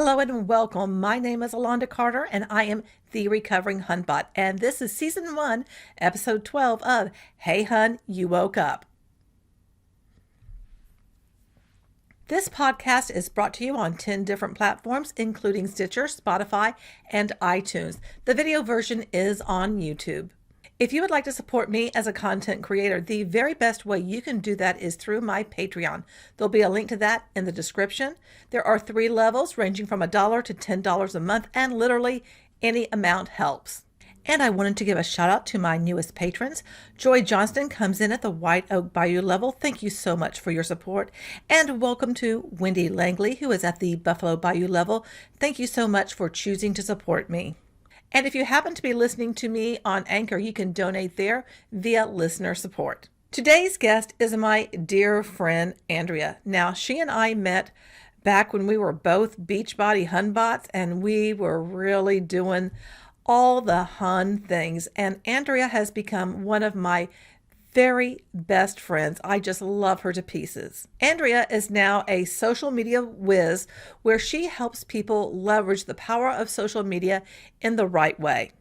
Hello and welcome. My name is Alonda Carter and I am the Recovering Hunbot. And this is Season 1, Episode 12 of Hey Hun, You Woke Up. This podcast is brought to you on 10 different platforms, including Stitcher, Spotify, and iTunes. The video version is on YouTube. If you would like to support me as a content creator, the very best way you can do that is through my Patreon. There'll be a link to that in the description. There are 3 levels ranging from $1 to $10 a month, and literally any amount helps. And I wanted to give a shout out to my newest patrons. Joy Johnston comes in at the White Oak Bayou level. Thank you so much for your support. And welcome to Wendy Langley, who is at the Buffalo Bayou level. Thank you so much for choosing to support me. And if you happen to be listening to me on Anchor, you can donate there via listener support. Today's guest is my dear friend, Andrea. Now, she and I met back when we were both Beachbody Hunbots, and we were really doing all the Hun things. And Andrea has become one of my very best friends. I just love her to pieces. Andrea is now a social media whiz where she helps people leverage the power of social media in the right way.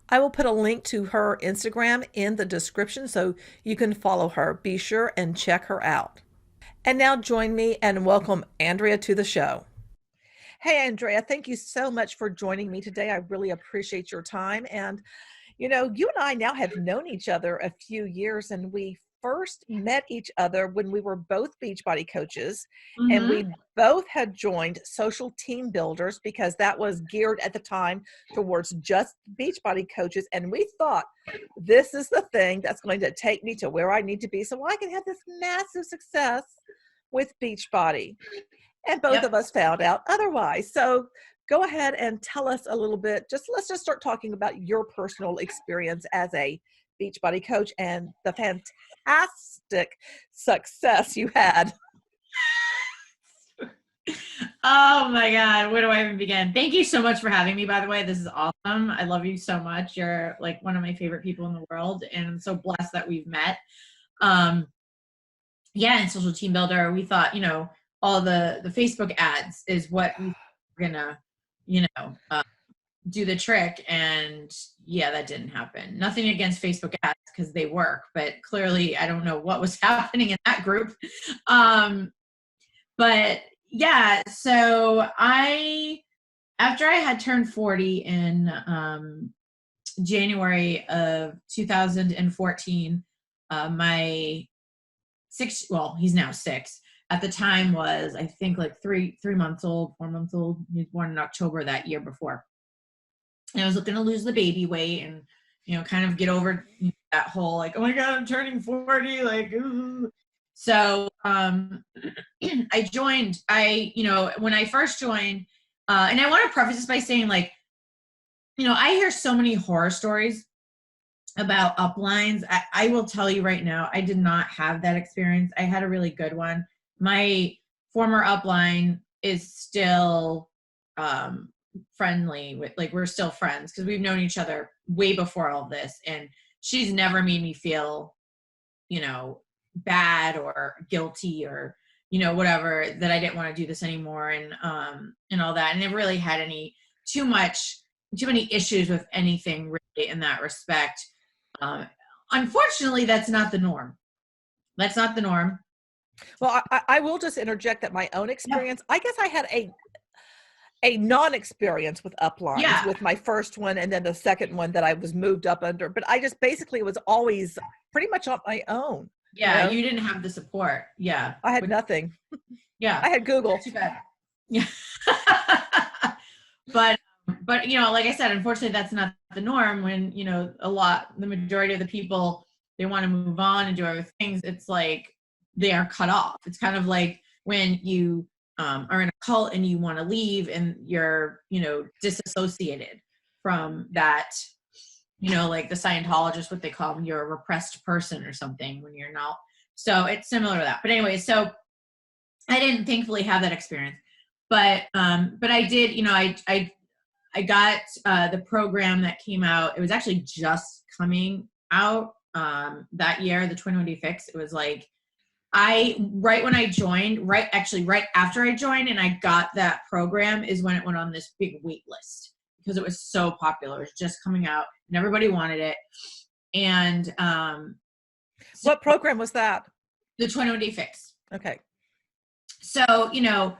I will put a link to her Instagram in the description so you can follow her. Be sure and check her out. And now join me and welcome Andrea to the show. Hey, Andrea, thank you so much for joining me today. I really appreciate your time. And you know, you and I now have known each other a few years, and we first met each other when we were both Beachbody coaches, and we both had joined social team builders because that was geared at the time towards just Beachbody coaches. And we thought, this is the thing that's going to take me to where I need to be so I can have this massive success with Beachbody. And both of us found out otherwise. So go ahead and tell us a little bit. Let's just start talking about your personal experience as a Beachbody coach and the fantastic success you had. Oh my God, where do I even begin? Thank you so much for having me, by the way. This is awesome. I love you so much. You're like one of my favorite people in the world, and I'm so blessed that we've met. In Social Team Builder, we thought, all the Facebook ads is what we're gonna do the trick, and that didn't happen. Nothing against Facebook ads because they work, but clearly I don't know what was happening in that group. So after I had turned 40 in January of 2014, he's now 6. At the time was, I think, like 4 months old. He was born in October that year before. And I was looking to lose the baby weight and, kind of get over that whole, like, oh my God, I'm turning 40. Like, ooh. So I joined, when I first joined, and I want to preface this by saying, like, I hear so many horror stories about uplines. I will tell you right now, I did not have that experience. I had a really good one. My former upline is still friendly with, like, we're still friends because we've known each other way before all this, and she's never made me feel, bad or guilty or, whatever, that I didn't want to do this anymore and all that. And never really had too many issues with anything really in that respect. Unfortunately, that's not the norm. Well, I will just interject that my own experience, I guess I had a non-experience with uplines with my first one, and then the second one that I was moved up under. But I just basically was always pretty much on my own. Yeah, you didn't have the support. Yeah. I had nothing. Yeah. I had Google. Too bad. Yeah. But like I said, unfortunately, that's not the norm. When, the majority of the people, they want to move on and do other things. It's like they are cut off. It's kind of like when you are in a cult and you want to leave and you're, disassociated from that, like the Scientologists, what they call them, you're a repressed person or something when you're not. So it's similar to that. But anyway, so I didn't thankfully have that experience, but I did, I got the program that came out. It was actually just coming out that year, the 21 Day Fix. It was like Right when I joined, right after I joined and I got that program is when it went on this big wait list because it was so popular. It was just coming out and everybody wanted it. And so What program was that? the 21-day fix. Okay. So, you know,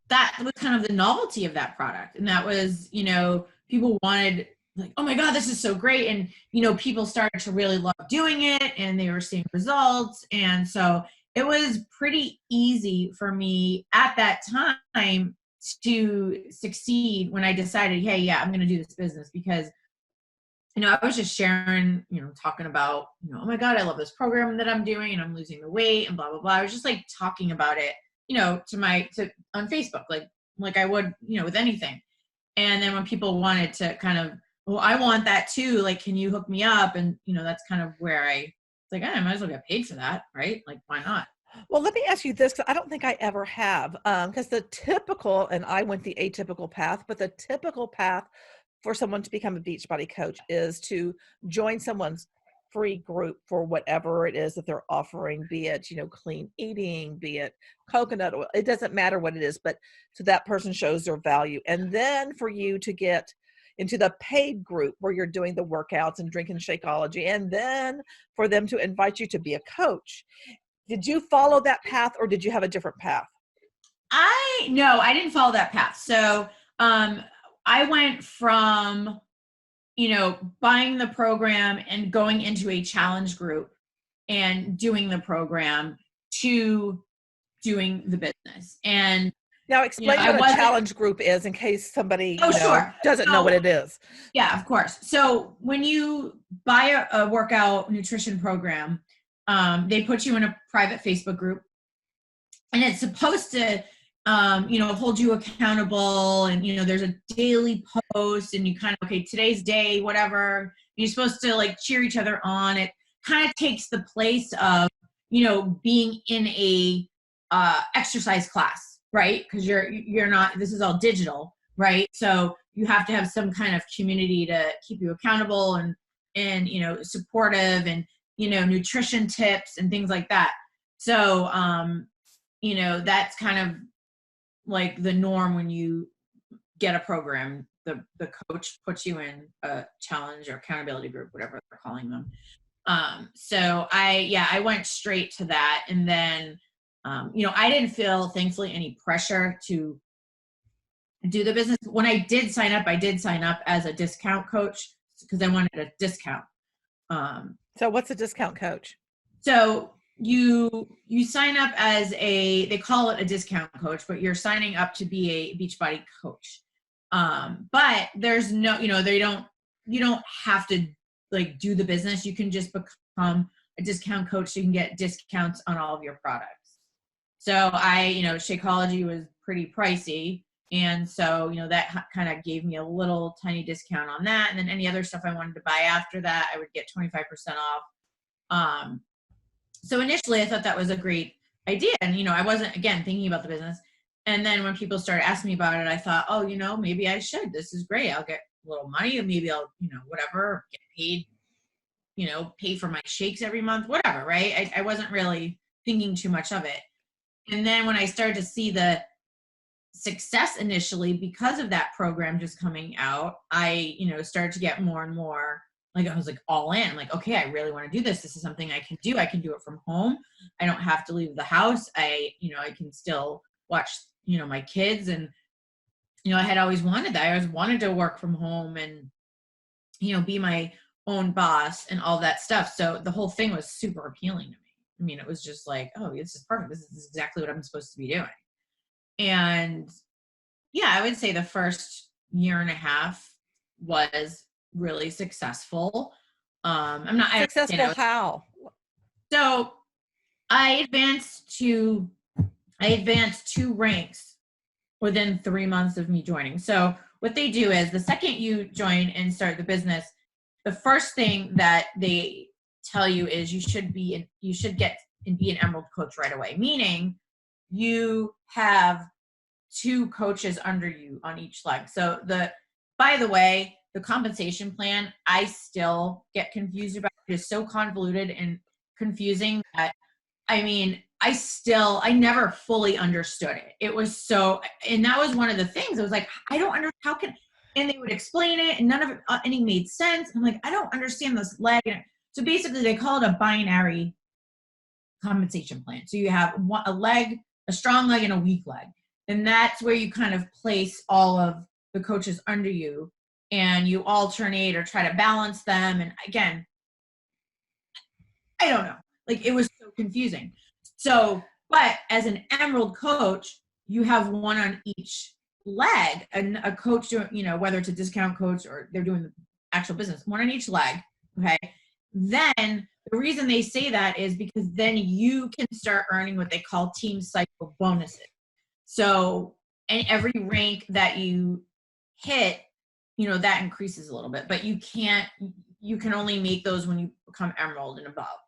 that was kind of the novelty of that product. And that was, you know, people wanted like, oh my God, this is so great. And, you know, people started to really love doing it and they were seeing results. And so it was pretty easy for me at that time to succeed when I decided, hey, yeah, I'm going to do this business because, you know, I was just sharing, you know, talking about, you know, oh my God, I love this program that I'm doing and I'm losing the weight and blah, blah, blah. I was just like talking about it, you know, on Facebook, like I would, you know, with anything. And then when people wanted to kind of, well, I want that too. Like, can you hook me up? And, you know, that's kind of where it's like, I might as well get paid for that. Right. Like, why not? Well, let me ask you this, because I don't think I ever have, because the typical, and I went the atypical path, but the typical path for someone to become a Beachbody coach is to join someone's free group for whatever it is that they're offering, be it, you know, clean eating, be it coconut oil. It doesn't matter what it is, but so that person shows their value. And then for you to get into the paid group where you're doing the workouts and drinking Shakeology, and then for them to invite you to be a coach. Did you follow that path or did you have a different path? No, I didn't follow that path. So I went from, you know, buying the program and going into a challenge group and doing the program to doing the business. And now explain you know, what a challenge group is in case somebody sure. doesn't know what it is. Yeah, of course. So when you buy a workout nutrition program, they put you in a private Facebook group and it's supposed to, you know, hold you accountable. And, you know, there's a daily post and you kind of, okay, today's day, whatever. You're supposed to like cheer each other on. It kind of takes the place of, you know, being in a exercise class, right? Because you're not, this is all digital, right? So you have to have some kind of community to keep you accountable and, you know, supportive and, you know, nutrition tips and things like that. So, you know, that's kind of like the norm when you get a program. The coach puts you in a challenge or accountability group, whatever they're calling them. So I went straight to that. And then, you know, I didn't feel, thankfully, any pressure to do the business. When I did sign up as a discount coach because I wanted a discount. So what's a discount coach? So you sign up as they call it a discount coach, but you're signing up to be a Beachbody coach. But there's no, you know, you don't have to like do the business. You can just become a discount coach. So you can get discounts on all of your products. So you know, Shakeology was pretty pricey. And so, you know, that kind of gave me a little tiny discount on that. And then any other stuff I wanted to buy after that, I would get 25% off. So initially I thought that was a great idea. And, you know, I wasn't, again, thinking about the business. And then when people started asking me about it, I thought, oh, you know, maybe I should. This is great. I'll get a little money and maybe I'll, you know, whatever, get paid, you know, pay for my shakes every month, whatever, right? I wasn't really thinking too much of it. And then when I started to see the success initially because of that program just coming out, I, you know, started to get more and more like, I was like all in. I'm like, okay, I really want to do this. This is something I can do. I can do it from home. I don't have to leave the house. You know, I can still watch, you know, my kids. And, you know, I had always wanted that. I always wanted to work from home and, you know, be my own boss and all that stuff. So the whole thing was super appealing to me. I mean, it was just like, oh, this is perfect. This is exactly what I'm supposed to be doing. And yeah, I would say the first year and a half was really successful. I'm not Successful how? So I advanced 2 ranks within 3 months of me joining. So what they do is the second you join and start the business, the first thing that they tell you is you should get and be an Emerald coach right away, meaning you have 2 coaches under you on each leg. So by the way, the compensation plan, I still get confused about. It is so convoluted and confusing that I mean, I never fully understood it. It was so, and that was one of the things. I was like, I don't understand, how can, and they would explain it and none of it, any made sense. I'm like, I don't understand this leg. So basically they call it a binary compensation plan. So you have a leg, a strong leg and a weak leg. And that's where you kind of place all of the coaches under you and you alternate or try to balance them. And again, I don't know. Like, it was so confusing. So, but as an Emerald coach, you have one on each leg, and a coach doing, you know, whether it's a discount coach or they're doing the actual business, one on each leg. Okay. Then the reason they say that is because then you can start earning what they call team cycle bonuses. So, and every rank that you hit, you know, that increases a little bit, but you can only make those when you become Emerald and above.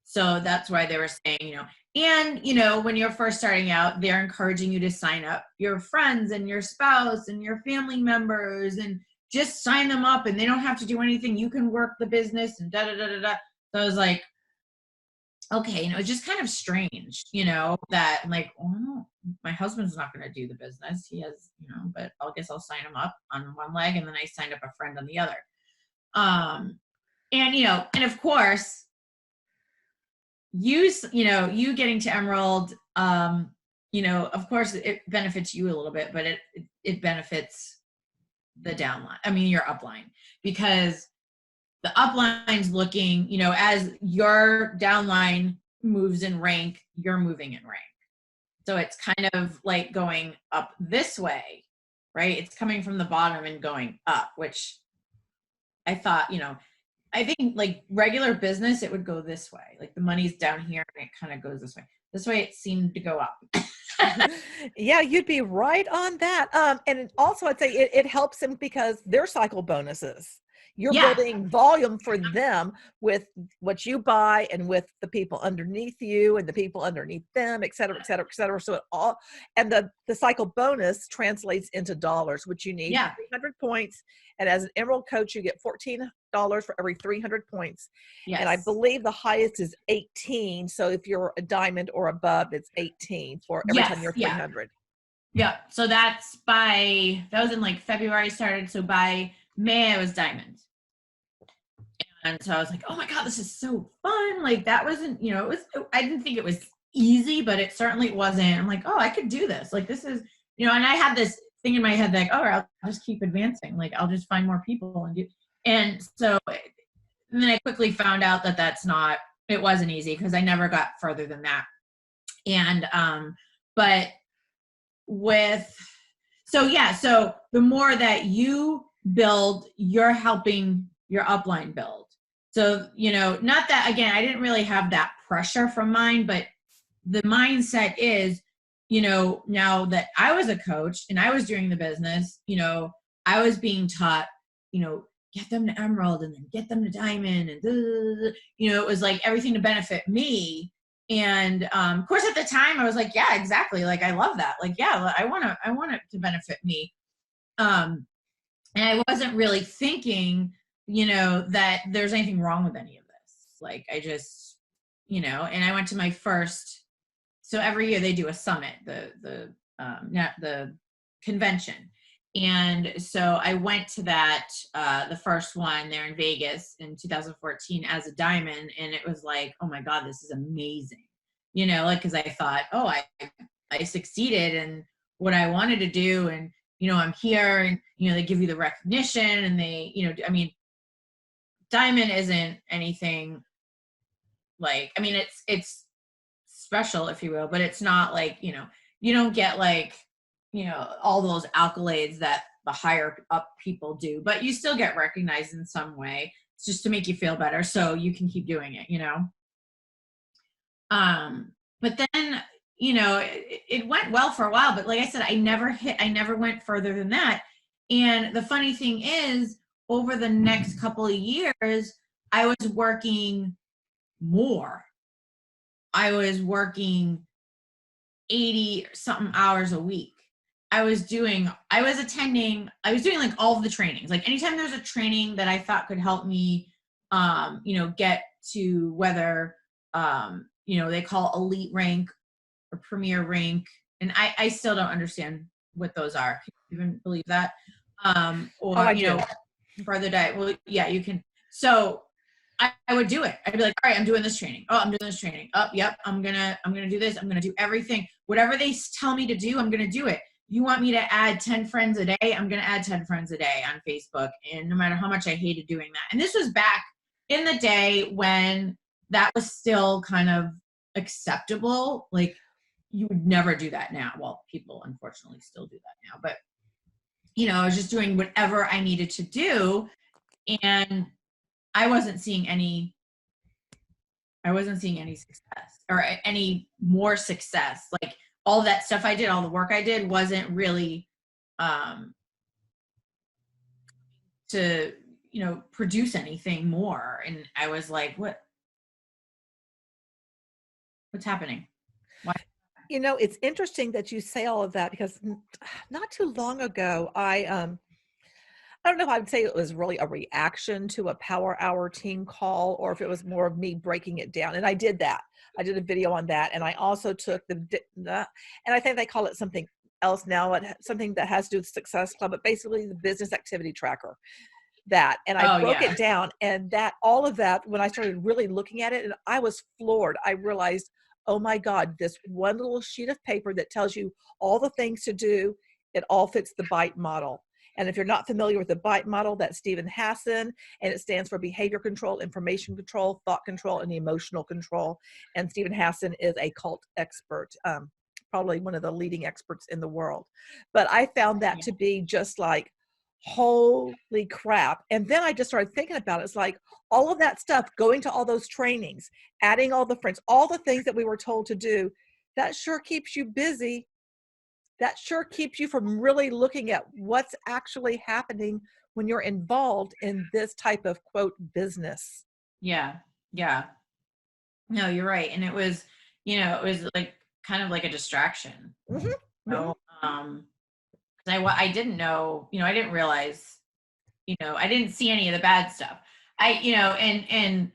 So that's why they were saying, you know, and, you know, when you're first starting out, they're encouraging you to sign up your friends and your spouse and your family members and just sign them up and they don't have to do anything. You can work the business and da, da, da, da, da. So I was like, okay, you know, it's just kind of strange, you know, that I'm like, oh, no, my husband's not going to do the business. He has, you know, but I guess I'll sign him up on one leg and then I signed up a friend on the other. And, you know, and of course, you know, getting to Emerald, you know, of course it benefits you a little bit, but it benefits the downline. I mean, your upline, because the upline's looking, you know, as your downline moves in rank, you're moving in rank. So it's kind of like going up this way, right? It's coming from the bottom and going up, which I thought, you know, I think like regular business, it would go this way. Like the money's down here and it kind of goes this way. This way it seemed to go up. Yeah, you'd be right on that. And also I'd say it helps them because they're cycle bonuses. You're building volume for them with what you buy and with the people underneath you and the people underneath them, et cetera, et cetera, et cetera. So it all, and the cycle bonus translates into dollars, which you need 300 points. And as an Emerald coach, you get $14 for every 300 points. Yes. And I believe the highest is 18. So if you're a diamond or above, it's 18 for every time you're 300. Yeah. So that was in like February I started. So by May I was diamond. And so I was like, oh my God, this is so fun. Like that wasn't, you know, I didn't think it was easy, but it certainly wasn't. I'm like, oh, I could do this. Like this is, you know, and I had this thing in my head, like, oh, I'll just keep advancing. Like I'll just find more people and do. And so and then I quickly found out that it wasn't easy because I never got further than that. And, but so the more that you build, you're helping your upline build. So, you know, not that, again, I didn't really have that pressure from mine, but the mindset is, you know, now that I was a coach and I was doing the business, you know, I was being taught, you know, get them to Emerald and then get them to Diamond and, you know, it was like everything to benefit me. And of course, at the time I was like, yeah, exactly. Like, I love that. Like, yeah, I want it to benefit me. And I wasn't really thinking, you know, that there's anything wrong with any of this. Like, I just, you know, and I went to my first, so every year they do a summit, the convention. And so I went to that, the first one there in Vegas in 2014 as a diamond. And it was like, oh my God, this is amazing. You know, like, cause I thought, oh, I succeeded in what I wanted to do. And, you know, I'm here and, you know, they give you the recognition and they, you know, I mean, diamond isn't anything like, I mean, it's special, if you will, but it's not like, you know, you don't get like, you know, all those accolades that the higher up people do, but you still get recognized in some way. It's just to make you feel better so you can keep doing it, you know? But then, you know, it went well for a while, but like I said, I never went further than that. And the funny thing is, over the next couple of years, I was working more. I was working 80 something hours a week. I was doing like all of the trainings. Like anytime there's a training that I thought could help me, you know, get to whether, they call elite rank or premier rank. And I still don't understand what those are. Can you even believe that? Or, further diet. Well, yeah, you can. So I would do it. I'd be like, all right, I'm doing this training. Oh, I'm doing this training. Oh, yep. I'm going to do this. I'm going to do everything. Whatever they tell me to do, I'm going to do it. You want me to add 10 friends a day? I'm going to add 10 friends a day on Facebook. And no matter how much I hated doing that. And this was back in the day when that was still kind of acceptable. Like, you would never do that now. Well, people unfortunately still do that now, but I was just doing whatever I needed to do, and I wasn't seeing any success or any more success. Like, all that stuff I did, all the work I did wasn't really to produce anything more. And I was like, what's happening? Why? It's interesting that you say all of that, because not too long ago, I don't know if I would say it was really a reaction to a Power Hour team call, or if it was more of me breaking it down. And I did that. I did a video on that. And I also took and I think they call it something else now, something that has to do with Success Club, but basically the business activity tracker. And I broke it down, and all of that, when I started really looking at it, and I was floored. I realized, oh my God, this one little sheet of paper that tells you all the things to do, it all fits the BITE model. And if you're not familiar with the BITE model, that's Stephen Hassan, and it stands for behavior control, information control, thought control, and emotional control. And Stephen Hassan is a cult expert, probably one of the leading experts in the world. But I found that to be just like, holy crap. And then I just started thinking about it. It's like, all of that stuff, going to all those trainings, adding all the friends, all the things that we were told to do, that sure keeps you busy. That sure keeps you from really looking at what's actually happening when you're involved in this type of, quote, business. Yeah. Yeah. No, you're right. And it was, it was like kind of like a distraction. Mm-hmm. So, I didn't know, I didn't realize, I didn't see any of the bad stuff. And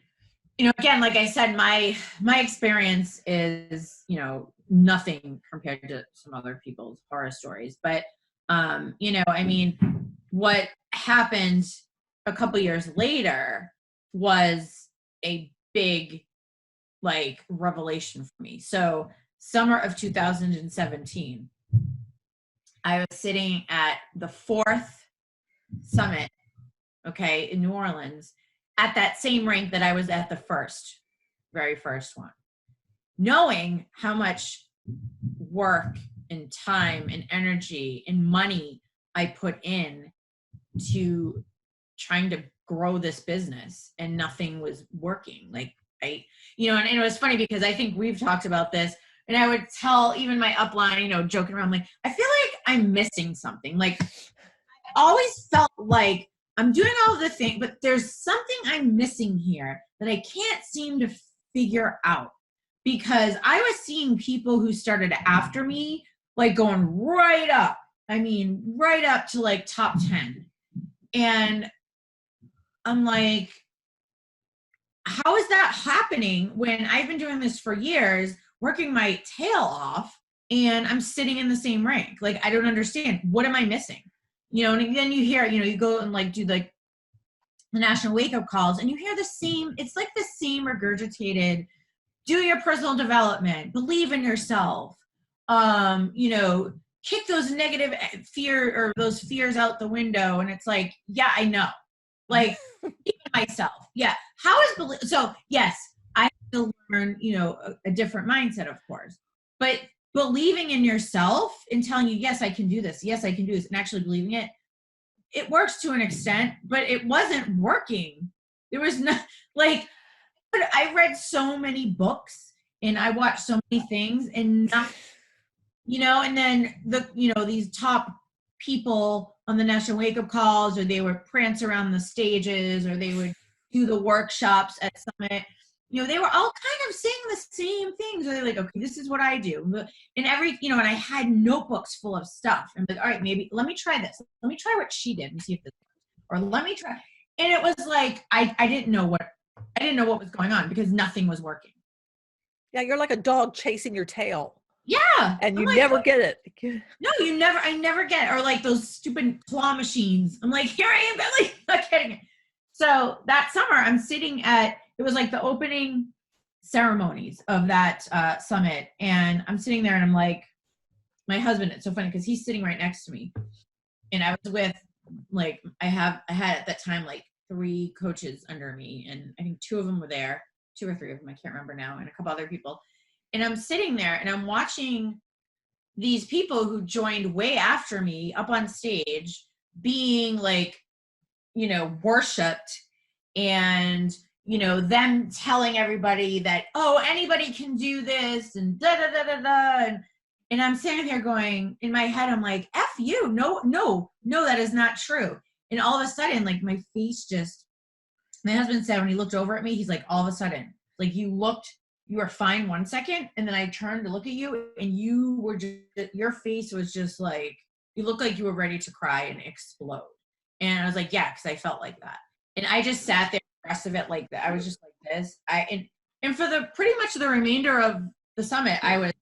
again, like I said, my experience is, nothing compared to some other people's horror stories. But, what happened a couple years later was a big, like, revelation for me. So summer of 2017, I was sitting at the 4th summit, in New Orleans, at that same rank that I was at the very first one, knowing how much work and time and energy and money I put in to trying to grow this business, and nothing was working. Like, and it was funny because I think we've talked about this, and I would tell even my upline, joking around, like, I feel like I'm missing something. Like, I always felt like I'm doing all the things, but there's something I'm missing here that I can't seem to figure out, because I was seeing people who started after me, like, going right up. I mean, right up to like top 10. And I'm like, how is that happening when I've been doing this for years, working my tail off, and I'm sitting in the same rank? Like, I don't understand. What am I missing? And then you hear, you go and like do like the national wake up calls, and you hear the same, it's like the same regurgitated, do your personal development, believe in yourself, kick those negative fear or those fears out the window. And it's like, yeah, I know. Like, even myself. Yeah. How is so yes, I have to learn, a different mindset, of course, but believing in yourself and telling you, yes, I can do this. Yes, I can do this. And actually believing it, it works to an extent, but it wasn't working. There was no, like, I read so many books and I watched so many things, and nothing, and then these top people on the national wake up calls, or they would prance around the stages, or they would do the workshops at Summit. They were all kind of saying the same things. They're like, okay, this is what I do. And and I had notebooks full of stuff. I'm like, all right, maybe let me try this. Let me try what she did and see if this works. Or let me try. And it was like, I didn't know what was going on, because nothing was working. Yeah, you're like a dog chasing your tail. Yeah. And I'm you like, never get it. no, I never get it. Or like those stupid claw machines. I'm like, here I am, but like not getting it. So that summer I'm sitting it was like the opening ceremonies of that summit. And I'm sitting there and I'm like, my husband, it's so funny because he's sitting right next to me. And I was with like, I had at that time like 3 coaches under me. And I think 2 of them were there, 2 or 3 of them, I can't remember now, and a couple other people. And I'm sitting there and I'm watching these people who joined way after me up on stage being like, worshiped, and, them telling everybody that, oh, anybody can do this and da da da da da. And I'm sitting there going, in my head, I'm like, F you. No, that is not true. And all of a sudden, like my face my husband said when he looked over at me, he's like, all of a sudden, like you were fine 1 second. And then I turned to look at you and your face was just like, you looked like you were ready to cry and explode. And I was like, yeah, because I felt like that. And I just sat there the rest of it like that. I was just like this. And for the pretty much the remainder of the summit, I was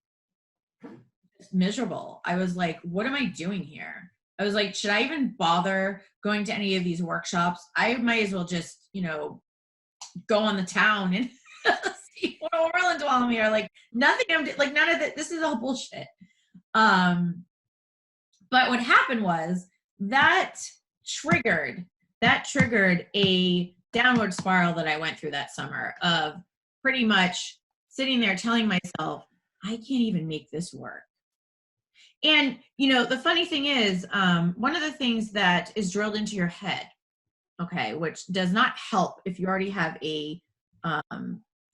just miserable. I was like, what am I doing here? I was like, should I even bother going to any of these workshops? I might as well just, go on the town and see what Orland's while I'm here. Like nothing. Like none of it. This is all bullshit. But what happened was that triggered a downward spiral that I went through that summer of pretty much sitting there telling myself, I can't even make this work. And, the funny thing is, one of the things that is drilled into your head, okay, which does not help if you already have a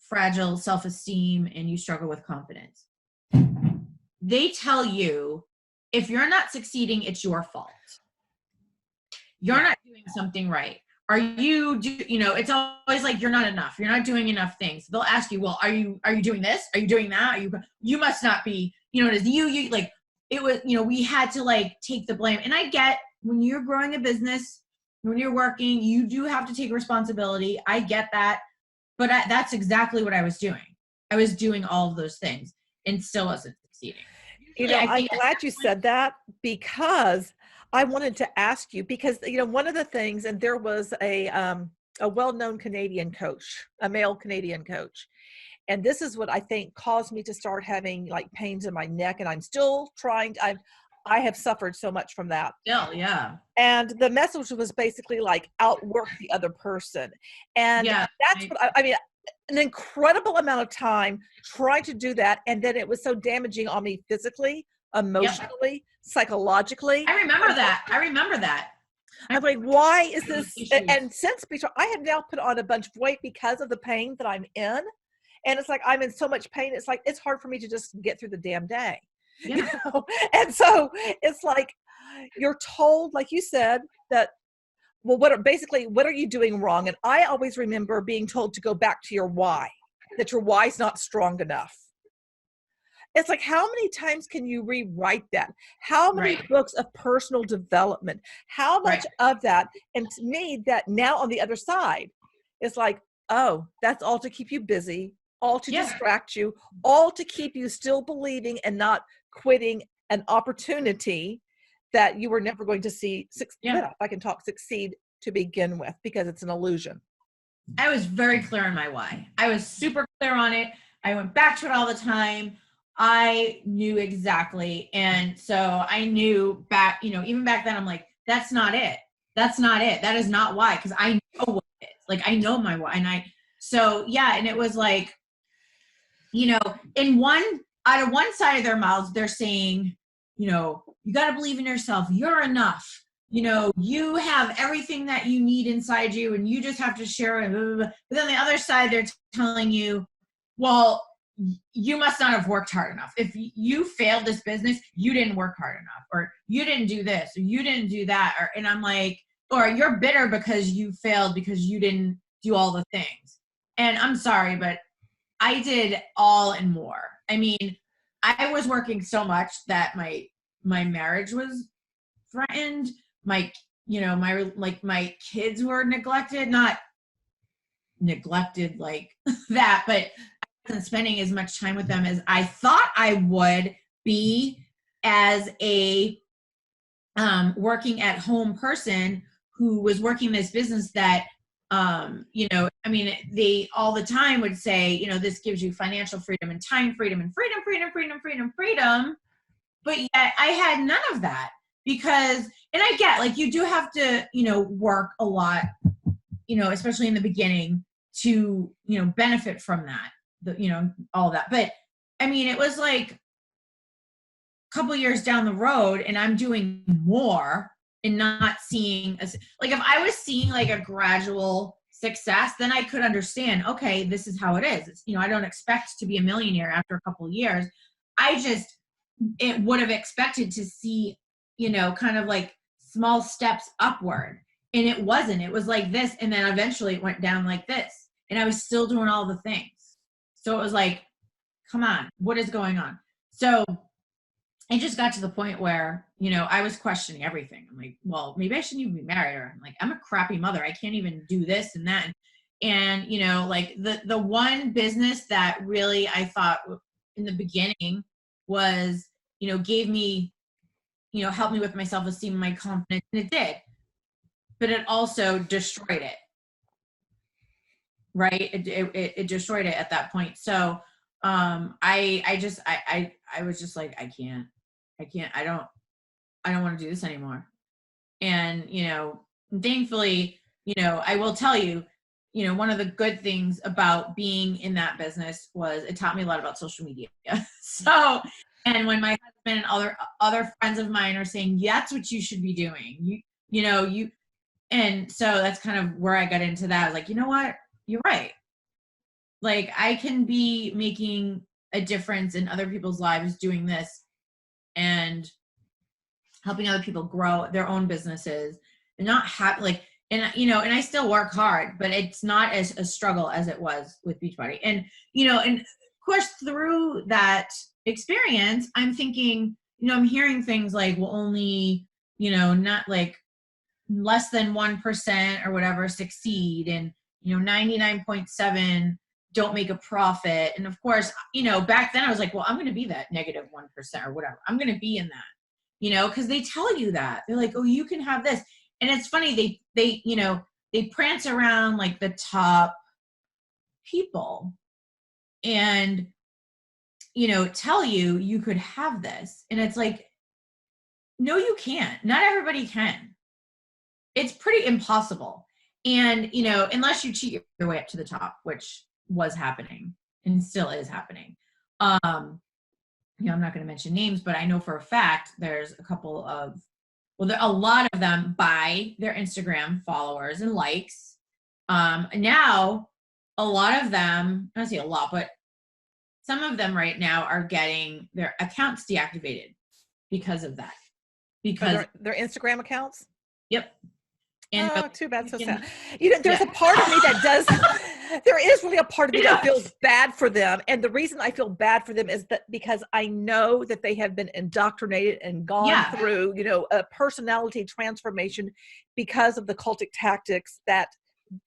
fragile self-esteem and you struggle with confidence. They tell you, if you're not succeeding, it's your fault. You're not doing something right. It's always like, you're not enough. You're not doing enough things. They'll ask you, well, are you doing this? Are you doing that? You must not be, it is you like, it was, we had to like take the blame. And I get when you're growing a business, when you're working, you do have to take responsibility. I get that. But that's exactly what I was doing. I was doing all of those things and still wasn't succeeding. I'm glad you said that, because I wanted to ask you, because, one of the things, and there was a well-known Canadian coach, a male Canadian coach. And this is what I think caused me to start having like pains in my neck. And I'm still trying, I have suffered so much from that. Still, yeah. And the message was basically like outwork the other person. And that's what I mean, an incredible amount of time trying to do that. And then it was so damaging on me physically, emotionally, psychologically. I remember that. I'm like, why is this? And since I have now put on a bunch of weight because of the pain that I'm in. And it's like, I'm in so much pain. It's like, it's hard for me to just get through the damn day. Yeah. And so it's like, you're told, like you said, that, well, what are you doing wrong? And I always remember being told to go back to your why, that your why is not strong enough. It's like, how many times can you rewrite that? How many books of personal development? How much of that? And to me, that now on the other side, it's like, oh, that's all to keep you busy, all to distract you, all to keep you still believing and not quitting an opportunity that you were never going to see succeed to begin with, because it's an illusion. I was very clear on my why. I was super clear on it. I went back to it all the time. I knew exactly. And so I knew back, even back then, I'm like, that's not it. That's not it. That is not why. Cause I know what it is. Like, I know my why. And it was like, out of one side of their mouths, they're saying, you got to believe in yourself. You're enough. You have everything that you need inside you and you just have to share it. Blah, blah, blah. But then the other side, they're telling you, well, you must not have worked hard enough. If you failed this business, you didn't work hard enough, or you didn't do this, or you didn't do that. And I'm like, or you're bitter because you failed because you didn't do all the things. And I'm sorry, but I did all and more. I mean, I was working so much that my marriage was threatened. My kids were neglected, not neglected like that, but wasn't spending as much time with them as I thought I would be as a working at home person who was working this business that, you know, I mean, they all the time would say, you know, this gives you financial freedom and time freedom and freedom. But yet I had none of that because, and I get like, you do have to, you know, work a lot, you know, especially in the beginning to, you know, benefit from that, you know, all that. But I mean, it was like a couple years down the road and I'm doing more and not seeing like, if I was seeing like a gradual success, then I could understand, okay, this is how it is. It's, you know, I don't expect to be a millionaire after a couple of years. It would have expected to see, you know, kind of like small steps upward. And it wasn't. It was like this. And then eventually it went down like this. And I was still doing all the things. So it was like, come on, what is going on? So it just got to the point where, you know, I was questioning everything. I'm like, well, maybe I shouldn't even be married. Or I'm like, I'm a crappy mother. I can't even do this and that. And, you know, like the one business that really I thought in the beginning was, you know, gave me, you know, helped me with my self-esteem and my confidence. And it did, but it also destroyed it. Right. It destroyed it at that point. So, I was just like, I don't want to do this anymore. And, you know, thankfully, you know, I will tell you, you know, one of the good things about being in that business was it taught me a lot about social media. So, and when my husband and other friends of mine are saying, that's what you should be doing, and so that's kind of where I got into that. I was like, you know what? You're right. Like I can be making a difference in other people's lives doing this and helping other people grow their own businesses and not have like, and, you know, and I still work hard, but it's not as a struggle as it was with Beachbody. And, you know, and of course through that experience, I'm thinking, you know, I'm hearing things like, well, only, you know, not like less than 1% or whatever succeed. And, you know, 99.7 don't make a profit. And of course, you know, back then I was like, well, I'm going to be that negative 1% or whatever. I'm going to be in that, you know, because they tell you that. They're like, oh, you can have this. And it's funny, they, you know, they prance around like the top people and, you know, tell you you could have this. And it's like, no, you can't. Not everybody can. It's pretty impossible. And, you know, unless you cheat your way up to the top, which was happening and still is happening. You know, I'm not going to mention names, but I know for a fact there's a couple of, well, a lot of them buy their Instagram followers and likes. Now, a lot of them, I don't say a lot, but some of them right now are getting their accounts deactivated because of that. Because their Instagram accounts? Yep. And oh, too bad. So sad. You know, there's a part of me that does, there is really a part of me that feels bad for them. And the reason I feel bad for them is that because I know that they have been indoctrinated and gone through, you know, a personality transformation because of the cultic tactics that,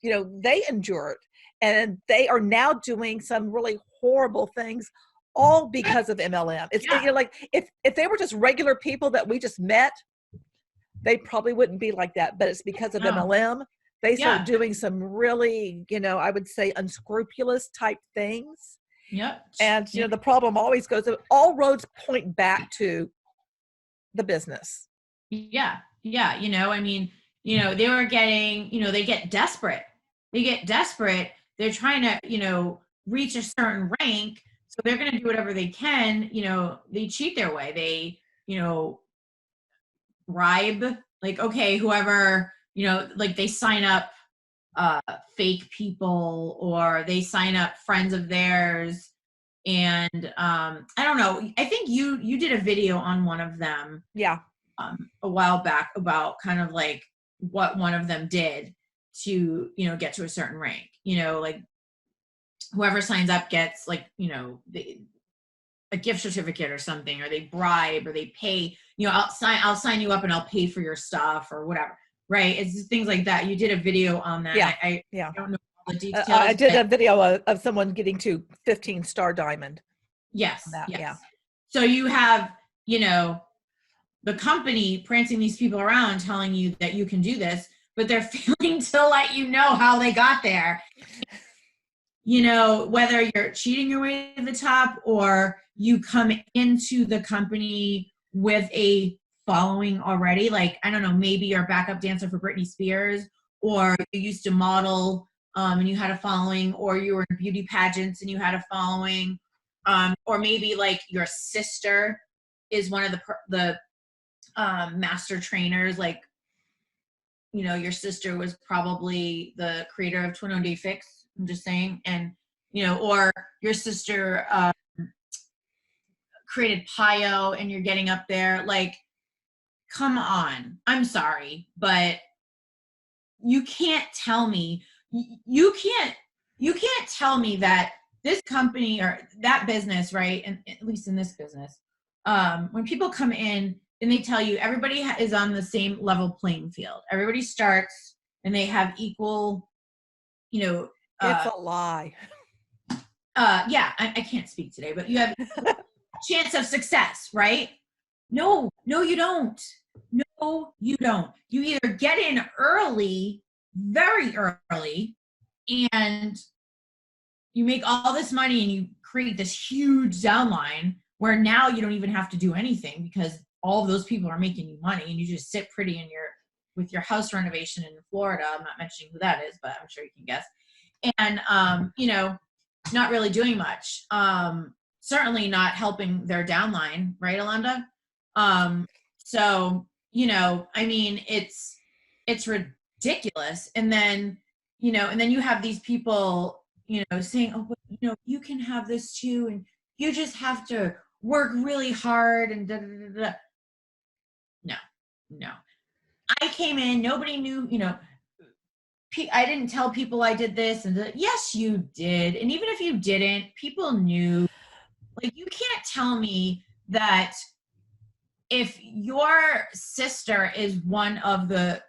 you know, they endured. And they are now doing some really horrible things, all because of MLM. It's you know, like if they were just regular people that we just met, they probably wouldn't be like that, but it's because of MLM. They start doing some really, you know, I would say unscrupulous type things. Yep. And, you know, the problem always goes, all roads point back to the business. Yeah. Yeah. You know, I mean, you know, they were getting, you know, they get desperate. They're trying to, you know, reach a certain rank. So they're going to do whatever they can. You know, they cheat their way. They, you know, bribe, like, okay, whoever, you know, like they sign up fake people or they sign up friends of theirs. And I don't know, I think you did a video on one of them a while back about kind of like what one of them did to, you know, get to a certain rank, you know, like whoever signs up gets like, you know, a gift certificate or something, or they bribe or they pay, you know, I'll sign you up and I'll pay for your stuff or whatever. Right. It's just things like that. You did a video on that. I don't know all the I details. did a video of someone getting to 15-star diamond. Yes, That, yes. yeah. So you have, the company prancing these people around telling you that you can do this, but they're failing to let you know how they got there. Whether you're cheating your way to the top or you come into the company with a following already, like, I don't know, maybe you're a backup dancer for Britney Spears, or you used to model and you had a following, or you were in beauty pageants and you had a following, or maybe like your sister is one of the master trainers, like, your sister was probably the creator of Twin Day Fix, I'm just saying, and or your sister created Pio and you're getting up there. Like, come on, I'm sorry, but you can't tell me you can't tell me that this company or that business, right? And at least in this business, when people come in and they tell you everybody is on the same level playing field, everybody starts and they have equal, it's a lie. Yeah, I can't speak today, but you have chance of success, right? No, you don't. No, you don't. You either get in early, very early, and you make all this money and you create this huge downline where now you don't even have to do anything because all of those people are making you money and you just sit pretty with your house renovation in Florida. I'm not mentioning who that is, but I'm sure you can guess. And, not really doing much. Certainly not helping their downline, right, Alonda? So, I mean, it's ridiculous. And then, and then you have these people, saying, oh, but, you can have this too. And you just have to work really hard and da, da, da, da. No. I came in, nobody knew, I didn't tell people I did this. And yes, you did. And even if you didn't, people knew. Like, you can't tell me that if your sister is one of the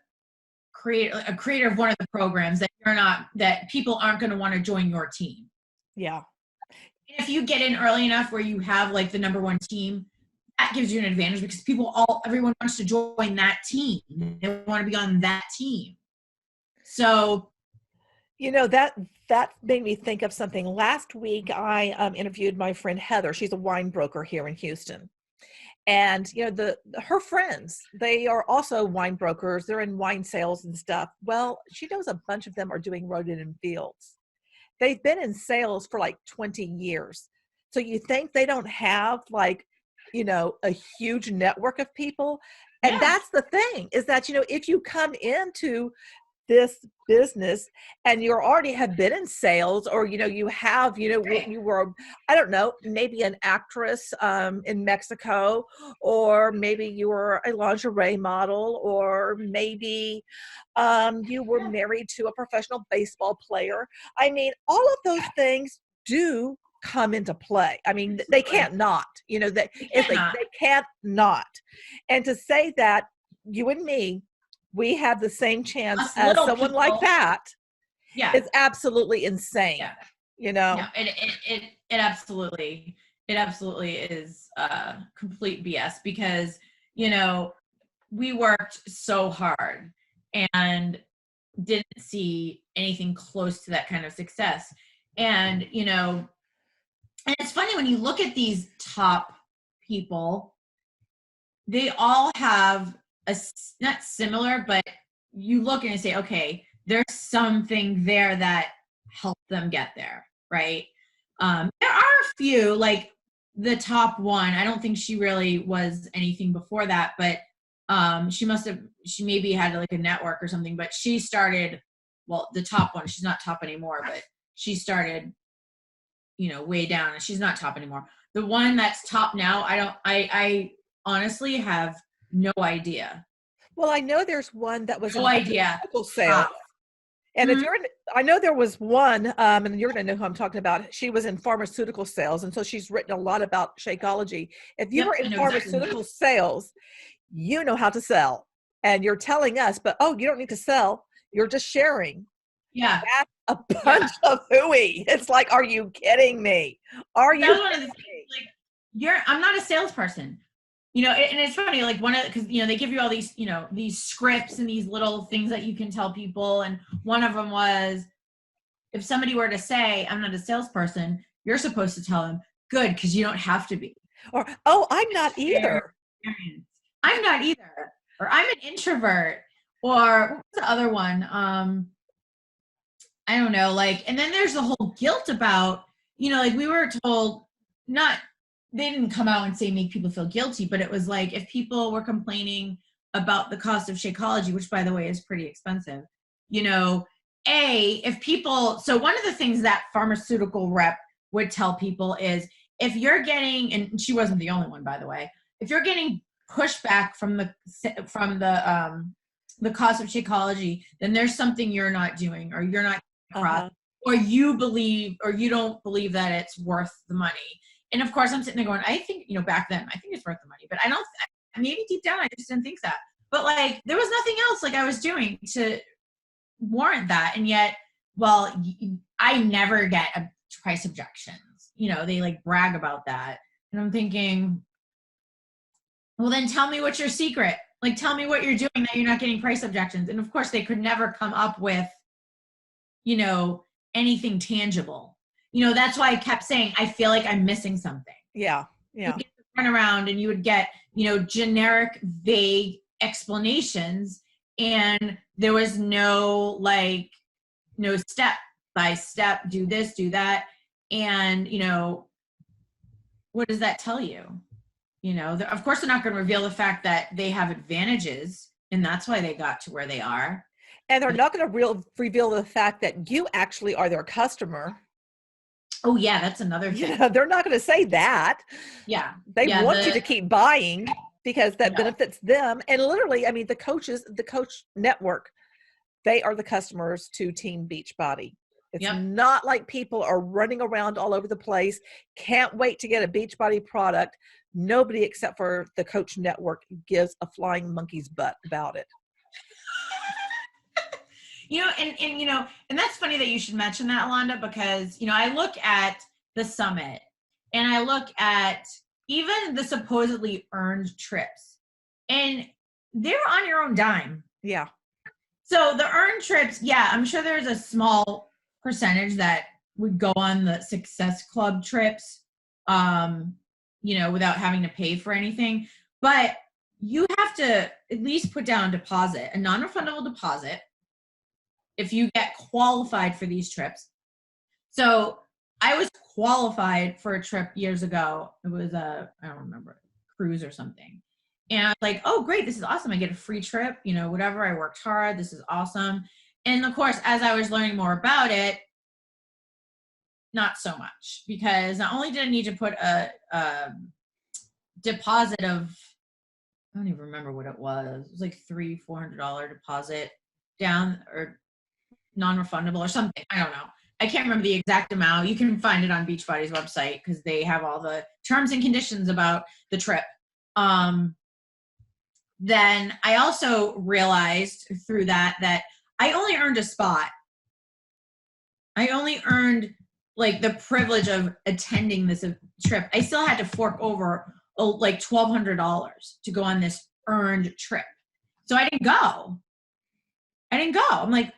a creator of one of the programs that people aren't going to want to join your team. Yeah. If you get in early enough where you have like the number one team, that gives you an advantage because everyone wants to join that team. They want to be on that team. So, that made me think of something. Last week, I interviewed my friend Heather. She's a wine broker here in Houston. And, her friends, they are also wine brokers. They're in wine sales and stuff. Well, she knows a bunch of them are doing road and fields. They've been in sales for like 20 years. So you think they don't have like, a huge network of people? And that's the thing is that, if you come into this business and you already have been in sales, or you have you were, I don't know, maybe an actress in Mexico, or maybe you were a lingerie model, or maybe you were married to a professional baseball player. I mean, all of those things do come into play. I mean, they can't not, they can't not. And to say that you and me, we have the same chance as someone like that, is absolutely insane. Yeah, it absolutely is complete BS because, we worked so hard and didn't see anything close to that kind of success. And, and it's funny when you look at these top people, they all have not similar, but you look and you say, okay, there's something there that helped them get there, right? There are a few, like the top one, I don't think she really was anything before that, but she maybe had like a network or something, but she started, well, the top one, she's not top anymore, but she started, way down and she's not top anymore. The one that's top now, I honestly have no idea. Well, I know there's one that was no idea sales. And if you're I know there was one, and you're going to know who I'm talking about. She was in pharmaceutical sales, and so she's written a lot about Shakeology. If you were in pharmaceutical sales, you know how to sell, and you're telling us, but you don't need to sell. You're just sharing. Yeah. That's a bunch of hooey. It's like, are you kidding me? Are That you was one of the kidding things, me? like, I'm not a salesperson, and it's funny, like because, they give you all these, these scripts and these little things that you can tell people. And one of them was, if somebody were to say, I'm not a salesperson, you're supposed to tell them, good, because you don't have to be. Or, oh, I'm not either. I'm not either. Or I'm an introvert. Or what was the other one? I don't know. Like, and then there's the whole guilt about, like we were told, not, they didn't come out and say make people feel guilty, but it was like, if people were complaining about the cost of Shakeology, which by the way is pretty expensive, if people, so one of the things that pharmaceutical rep would tell people is, if you're getting, and she wasn't the only one, by the way, if you're getting pushback from the cost of Shakeology, then there's something you're not doing, or you're not or you don't believe that it's worth the money. And of course I'm sitting there going, I think, back then, I think it's worth the money, but I don't, maybe deep down, I just didn't think that. But like, there was nothing else like I was doing to warrant that. And yet, well, I never get a price objections. They like brag about that. And I'm thinking, well, then tell me what's your secret. Like, tell me what you're doing that you're not getting price objections. And of course they could never come up with, anything tangible. That's why I kept saying, I feel like I'm missing something. Yeah. Yeah. You get to run around and you would get, generic, vague explanations. And there was no step by step, do this, do that. And, what does that tell you? Of course they're not going to reveal the fact that they have advantages and that's why they got to where they are. And they're not going to reveal the fact that you actually are their customer. Oh yeah, that's another thing. They're not going to say that. Yeah. They want you to keep buying because that benefits them. And literally, I mean, the coach network, they are the customers to Team Beachbody. It's not like people are running around all over the place. Can't wait to get a Beachbody product. Nobody except for the coach network gives a flying monkey's butt about it. And that's funny that you should mention that, Alonda, because, I look at the summit and I look at even the supposedly earned trips, and they're on your own dime. Yeah. So the earned trips, I'm sure there's a small percentage that would go on the Success Club trips, without having to pay for anything. But you have to at least put down a deposit, a non-refundable deposit, if you get qualified for these trips. So I was qualified for a trip years ago. It was I don't remember, cruise or something. And I was like, oh, great, this is awesome. I get a free trip, whatever. I worked hard. This is awesome. And of course, as I was learning more about it, not so much, because not only did I need to put a deposit of, I don't even remember what it was. It was like $300-400 deposit down, or non-refundable or something. I don't know. I can't remember the exact amount. You can find it on Beachbody's website because they have all the terms and conditions about the trip. Then I also realized through that I only earned a spot. I only earned like the privilege of attending this trip. I still had to fork over like $1,200 to go on this earned trip. So I didn't go. I'm like,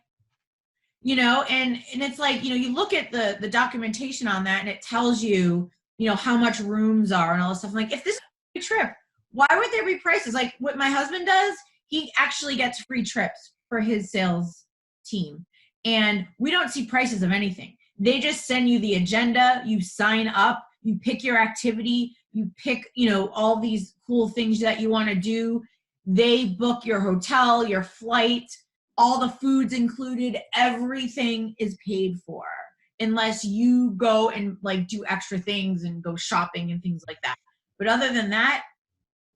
and it's like, you look at the documentation on that and it tells you, how much rooms are and all this stuff. I'm like, if this is a trip, why would there be prices? Like what my husband does, he actually gets free trips for his sales team. And we don't see prices of anything. They just send you the agenda, you sign up, you pick your activity, you pick, all these cool things that you want to do. They book your hotel, your flight, all the food's included, everything is paid for, unless you go and like do extra things and go shopping and things like that. But other than that,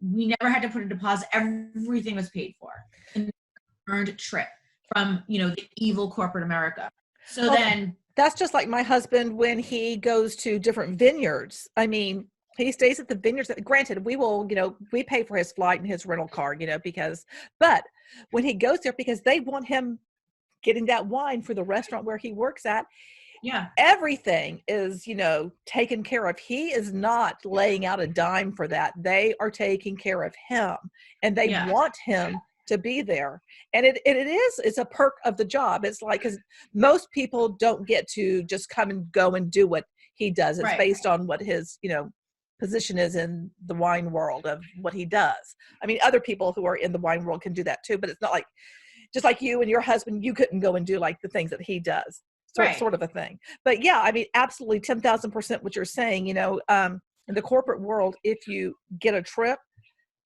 we never had to put a deposit. Everything was paid for. An earned trip from, the evil corporate America. So then that's just like my husband when he goes to different vineyards. I mean, he stays at the vineyards. Granted, we will, we pay for his flight and his rental car, but when he goes there, because they want him getting that wine for the restaurant where he works at. Yeah. Everything is, taken care of. He is not laying out a dime for that. They are taking care of him, and they Yeah. want him to be there. And it's a perk of the job. It's like, because most people don't get to just come and go and do what he does. It's Right. based on what his, position is in the wine world of what he does. I mean, other people who are in the wine world can do that too, but it's not like, just like you and your husband, you couldn't go and do like the things that he does. Right. Sort of a thing. But yeah, I mean, absolutely 10,000% what you're saying, in the corporate world, if you get a trip,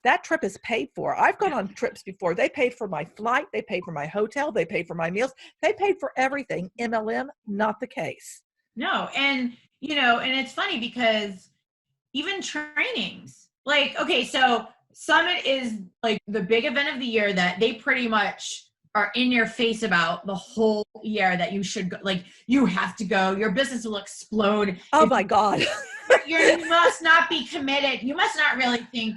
that trip is paid for. I've gone on trips before. They paid for my flight. They paid for my hotel. They paid for my meals. They paid for everything. MLM, not the case. No. And, and it's funny because even trainings, like, okay, so Summit is like the big event of the year that they pretty much are in your face about the whole year that you should go, like, you have to go, your business will explode. Oh my God. You must not be committed. You must not really think,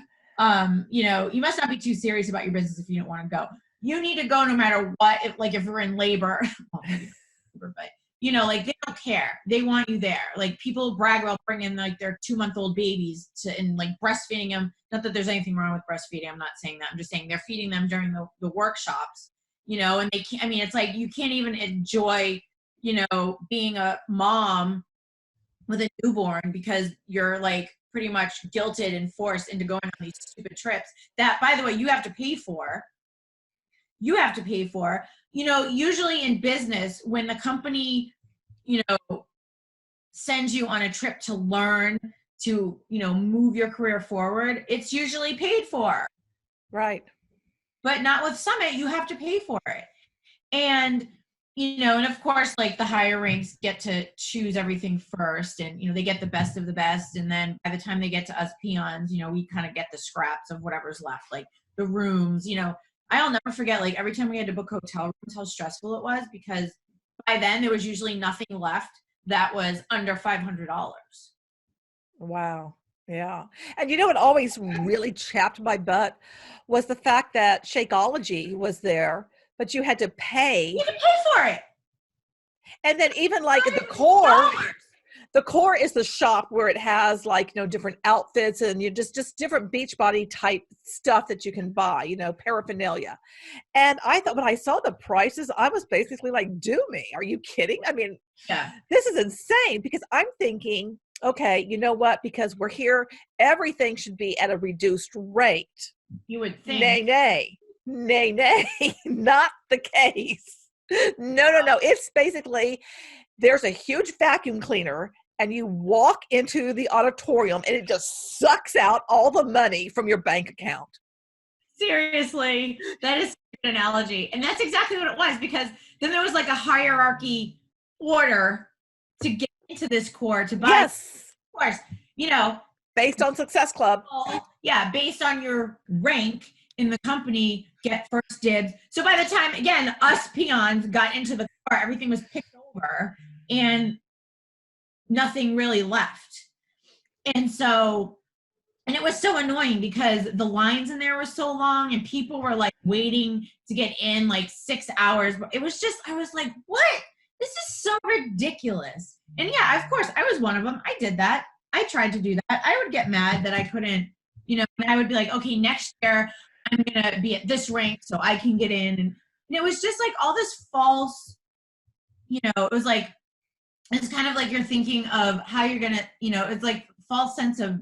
you must not be too serious about your business if you don't want to go. You need to go no matter what. If you're in labor, but like, they don't care. They want you there. Like, people brag about bringing like their 2-month-old babies and like breastfeeding them. Not that there's anything wrong with breastfeeding. I'm not saying that. I'm just saying they're feeding them during the workshops, and they can't, it's like, you can't even enjoy, being a mom with a newborn because you're like pretty much guilted and forced into going on these stupid trips that, by the way, you have to pay for. Usually in business, when the company, sends you on a trip to learn to, move your career forward, it's usually paid for. Right. But not with Summit. You have to pay for it. And, and of course, like, the higher ranks get to choose everything first, and, they get the best of the best. And then by the time they get to us peons, we kind of get the scraps of whatever's left, like the rooms. I'll never forget, like, every time we had to book hotel rooms, how stressful it was, because by then there was usually nothing left that was under $500. Wow. Yeah. And what always really chapped my butt was the fact that Shakeology was there, but you had to pay. You had to pay for it. And then even like the core is the shop where it has like, different outfits and just different Beachbody type stuff that you can buy, paraphernalia. And I thought, when I saw the prices, I was basically like, do me. Are you kidding? I mean, yeah, this is insane, because I'm thinking, okay, you know what? Because we're here, everything should be at a reduced rate. You would think. Nay, not the case. No. It's basically, there's a huge vacuum cleaner and you walk into the auditorium and it just sucks out all the money from your bank account. Seriously, that is an analogy. And that's exactly what it was, because then there was like a hierarchy order to get into this core to buy. Yes. Of course, based on Success Club. Yeah, based on your rank in the company, get first dibs. So by the time, again, us peons got into the car, everything was picked over and nothing really left. And it was so annoying because the lines in there were so long and people were like waiting to get in like 6 hours. It was just, I was like, what? This is so ridiculous. And yeah, of course, I was one of them. I did that. I tried to do that. I would get mad that I couldn't, and I would be like, okay, next year I'm going to be at this rank so I can get in. And it was just like all this false, it was like, it's kind of like you're thinking of how you're going to, it's like false sense of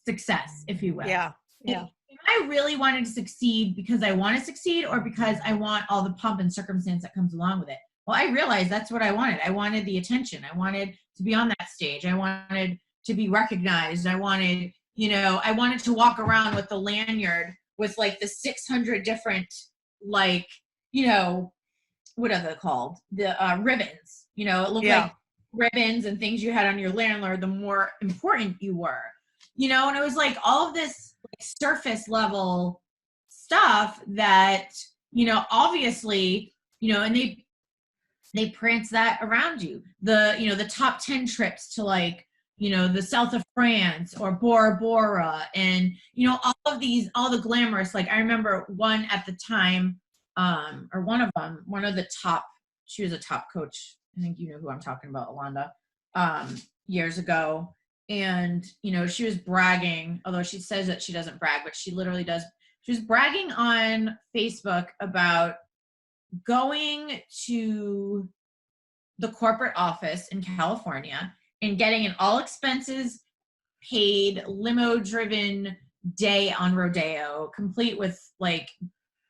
success, if you will. Yeah. If I really wanted to succeed because I want to succeed, or because I want all the pomp and circumstance that comes along with it. Well, I realized that's what I wanted. I wanted the attention. I wanted to be on that stage. I wanted to be recognized. I wanted, I wanted to walk around with the lanyard with like the 600 different, like, what are they called? The ribbons, it looked like ribbons and things you had on your lanyard, the more important you were, and it was like all of this like surface level stuff that, obviously, and they prance that around you. The top 10 trips to like, the south of France or Bora Bora, and, all the glamorous, like I remember one at the time, or one of the top she was a top coach. I think you know who I'm talking about, Alonda, years ago. And, you know, she was bragging, although she says that she doesn't brag, but she literally does. She was bragging on Facebook about going to the corporate office in California and getting an all expenses paid limo driven day on Rodeo, complete with like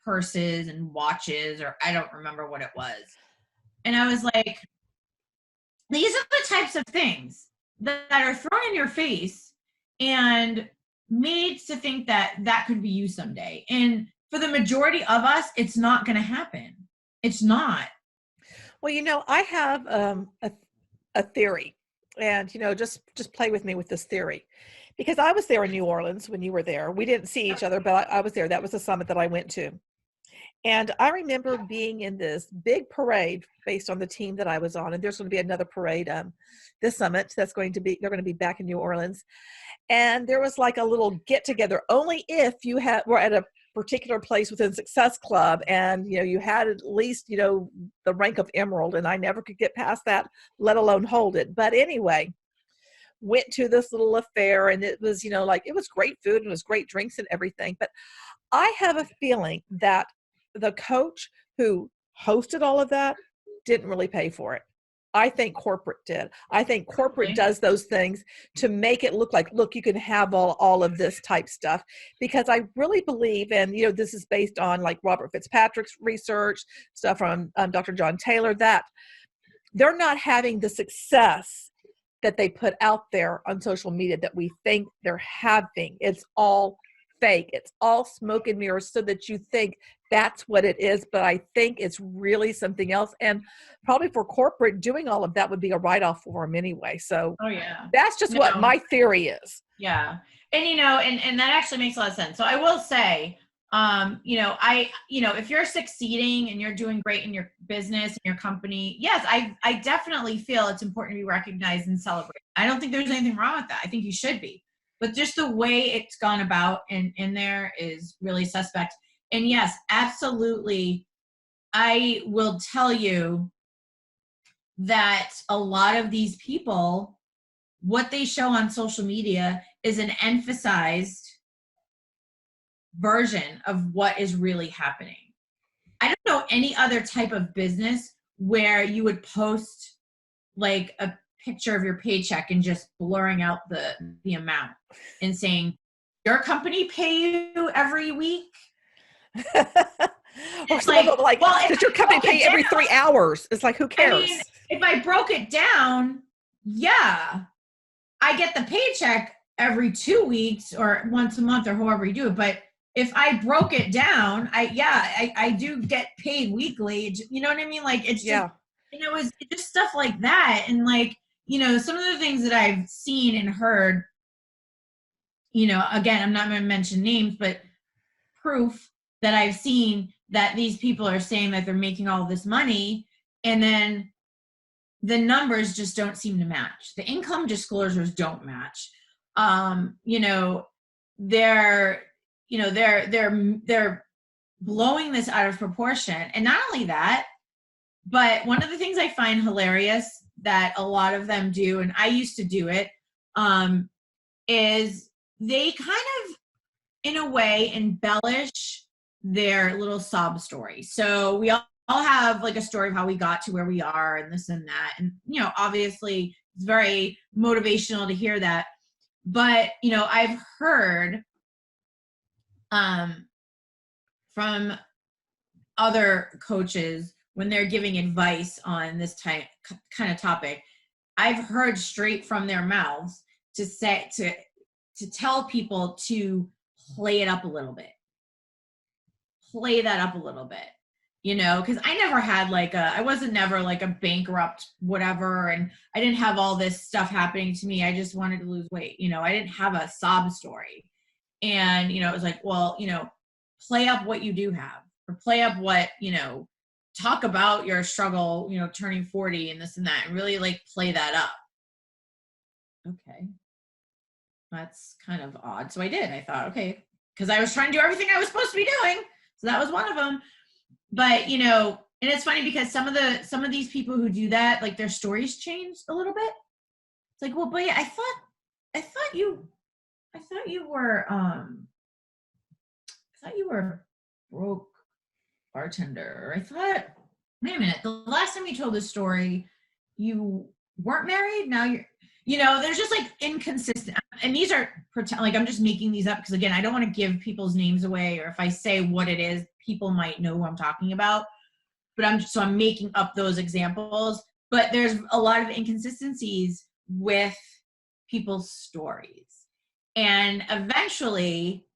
purses and watches, or I don't remember what it was. And I was like, these are the types of things that are thrown in your face and made to think that that could be you someday. And for the majority of us, it's not going to happen. It's not. Well, you know, I have a theory, and, you know, just play with me with this theory, because I was there in New Orleans when you were there. We didn't see each other, but I was there. That was the summit that I went to. And I remember being in this big parade based on the team that I was on. And there's going to be another parade, this summit they're going to be back in New Orleans. And there was like a little get together, only if you were at a particular place within Success Club, and, you know, you had at least, you know, the rank of Emerald, and I never could get past that, let alone hold it. But anyway, went to this little affair, and it was, you know, like, it was great food and it was great drinks and everything. But I have a feeling that the coach who hosted all of that didn't really pay for it. I think corporate did. I think corporate does those things to make it look like, look, you can have all of this type stuff, because I really believe, and, you know, this is based on like Robert Fitzpatrick's research, stuff from Dr. John Taylor, that they're not having the success that they put out there on social media that we think they're having. It's all fake. It's all smoke and mirrors, so that you think that's what it is. But I think it's really something else. And probably for corporate, doing all of that would be a write-off for them anyway. So that's just what my theory is. Yeah. And, you know, and that actually makes a lot of sense. So I will say, you know, if you're succeeding and you're doing great in your business and your company, yes, I definitely feel it's important to be recognized and celebrated. I don't think there's anything wrong with that. I think you should be. But just the way it's gone about in there is really suspect. And yes, absolutely. I will tell you that a lot of these people, what they show on social media is an emphasized version of what is really happening. I don't know any other type of business where you would post like a picture of your paycheck and just blurring out the amount and saying, your company pay you every week? Or some of them like, well, does your company pay every 3 hours? It's like, who cares? I mean, if I broke it down, yeah, I get the paycheck every 2 weeks or once a month or however you do it. But if I broke it down, I do get paid weekly. You know what I mean? Like, it's just, and it was just stuff like that. And like, you know, some of the things that I've seen and heard, you know, again, I'm not going to mention names, but proof that I've seen that these people are saying that they're making all this money, and then the numbers just don't seem to match. The income disclosures don't match. You know, they're blowing this out of proportion. And not only that, but one of the things I find hilarious that a lot of them do, and I used to do it, is they kind of, in a way, embellish their little sob story. So we all have like a story of how we got to where we are and this and that. And, you know, obviously it's very motivational to hear that. But, you know, I've heard from other coaches when they're giving advice on this kind of topic, I've heard straight from their mouths to say, to tell people to play it up a little bit. Play that up a little bit, you know, because I never had like I wasn't never like a bankrupt whatever, and I didn't have all this stuff happening to me. I just wanted to lose weight. You know, I didn't have a sob story. And, you know, it was like, well, you know, play up what you do have, or play up what, you know, talk about your struggle, you know, turning 40 and this and that, and really like play that up. Okay. That's kind of odd. So I did. I thought, okay, because I was trying to do everything I was supposed to be doing. So that was one of them. But, you know, And it's funny because some of these people who do that, like their stories change a little bit. It's like, well, but yeah, I thought you were a broke bartender. I thought, wait a minute, the last time you told this story, you weren't married. Now there's just like inconsistent. And these are like, I'm just making these up because again, I don't want to give people's names away, or if I say what it is, people might know who I'm talking about. But I'm making up those examples. But there's a lot of inconsistencies with people's stories. And eventually,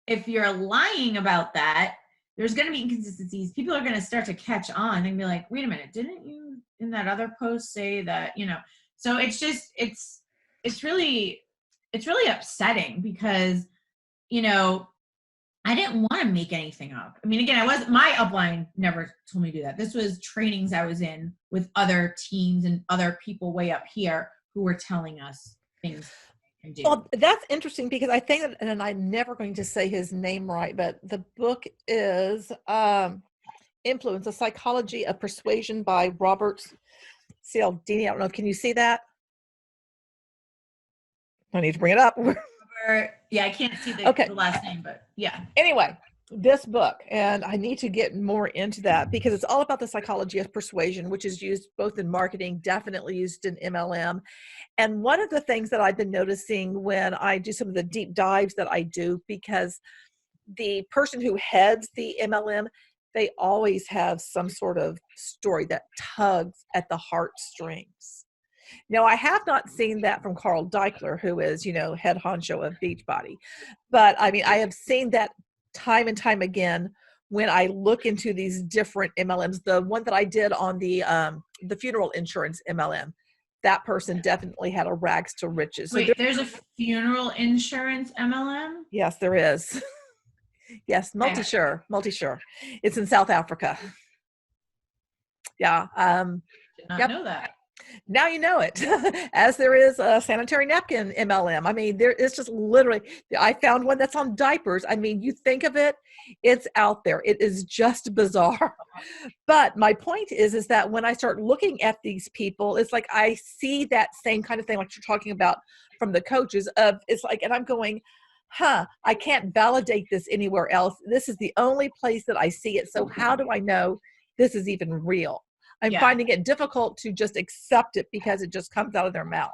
if you're lying about that, there's going to be inconsistencies. People are going to start to catch on and be like, wait a minute, didn't you in that other post say that, so it's just, it's really upsetting because, I didn't want to make anything up. I mean, again, my upline never told me to do that. This was trainings I was in with other teams and other people way up here who were telling us things. Well, that's interesting because I think that, and I'm never going to say his name right, but the book is Influence, A Psychology of Persuasion by Robert Cialdini. I don't know. Can you see that? I need to bring it up. Yeah, I can't see the last name, but yeah. Anyway, this book, and I need to get more into that because it's all about the psychology of persuasion, which is used both in marketing, definitely used in MLM. And one of the things that I've been noticing when I do some of the deep dives that I do, because the person who heads the MLM, they always have some sort of story that tugs at the heartstrings. Now, I have not seen that from Carl Deichler, who is, head honcho of Beachbody. But I mean, I have seen that time and time again when I look into these different MLMs. The one that I did on the funeral insurance MLM, that person definitely had a rags to riches. Wait, there's a funeral insurance MLM? Yes, there is. Yes, multi-sure. It's in South Africa. Yeah. Did not know that. Now you know it, as there is a sanitary napkin MLM. I mean, it's just literally, I found one that's on diapers. I mean, you think of it, it's out there. It is just bizarre. But my point is that when I start looking at these people, it's like I see that same kind of thing like you're talking about from the coaches it's like, and I'm going, I can't validate this anywhere else. This is the only place that I see it. So how do I know this is even real? I'm finding it difficult to just accept it because it just comes out of their mouth.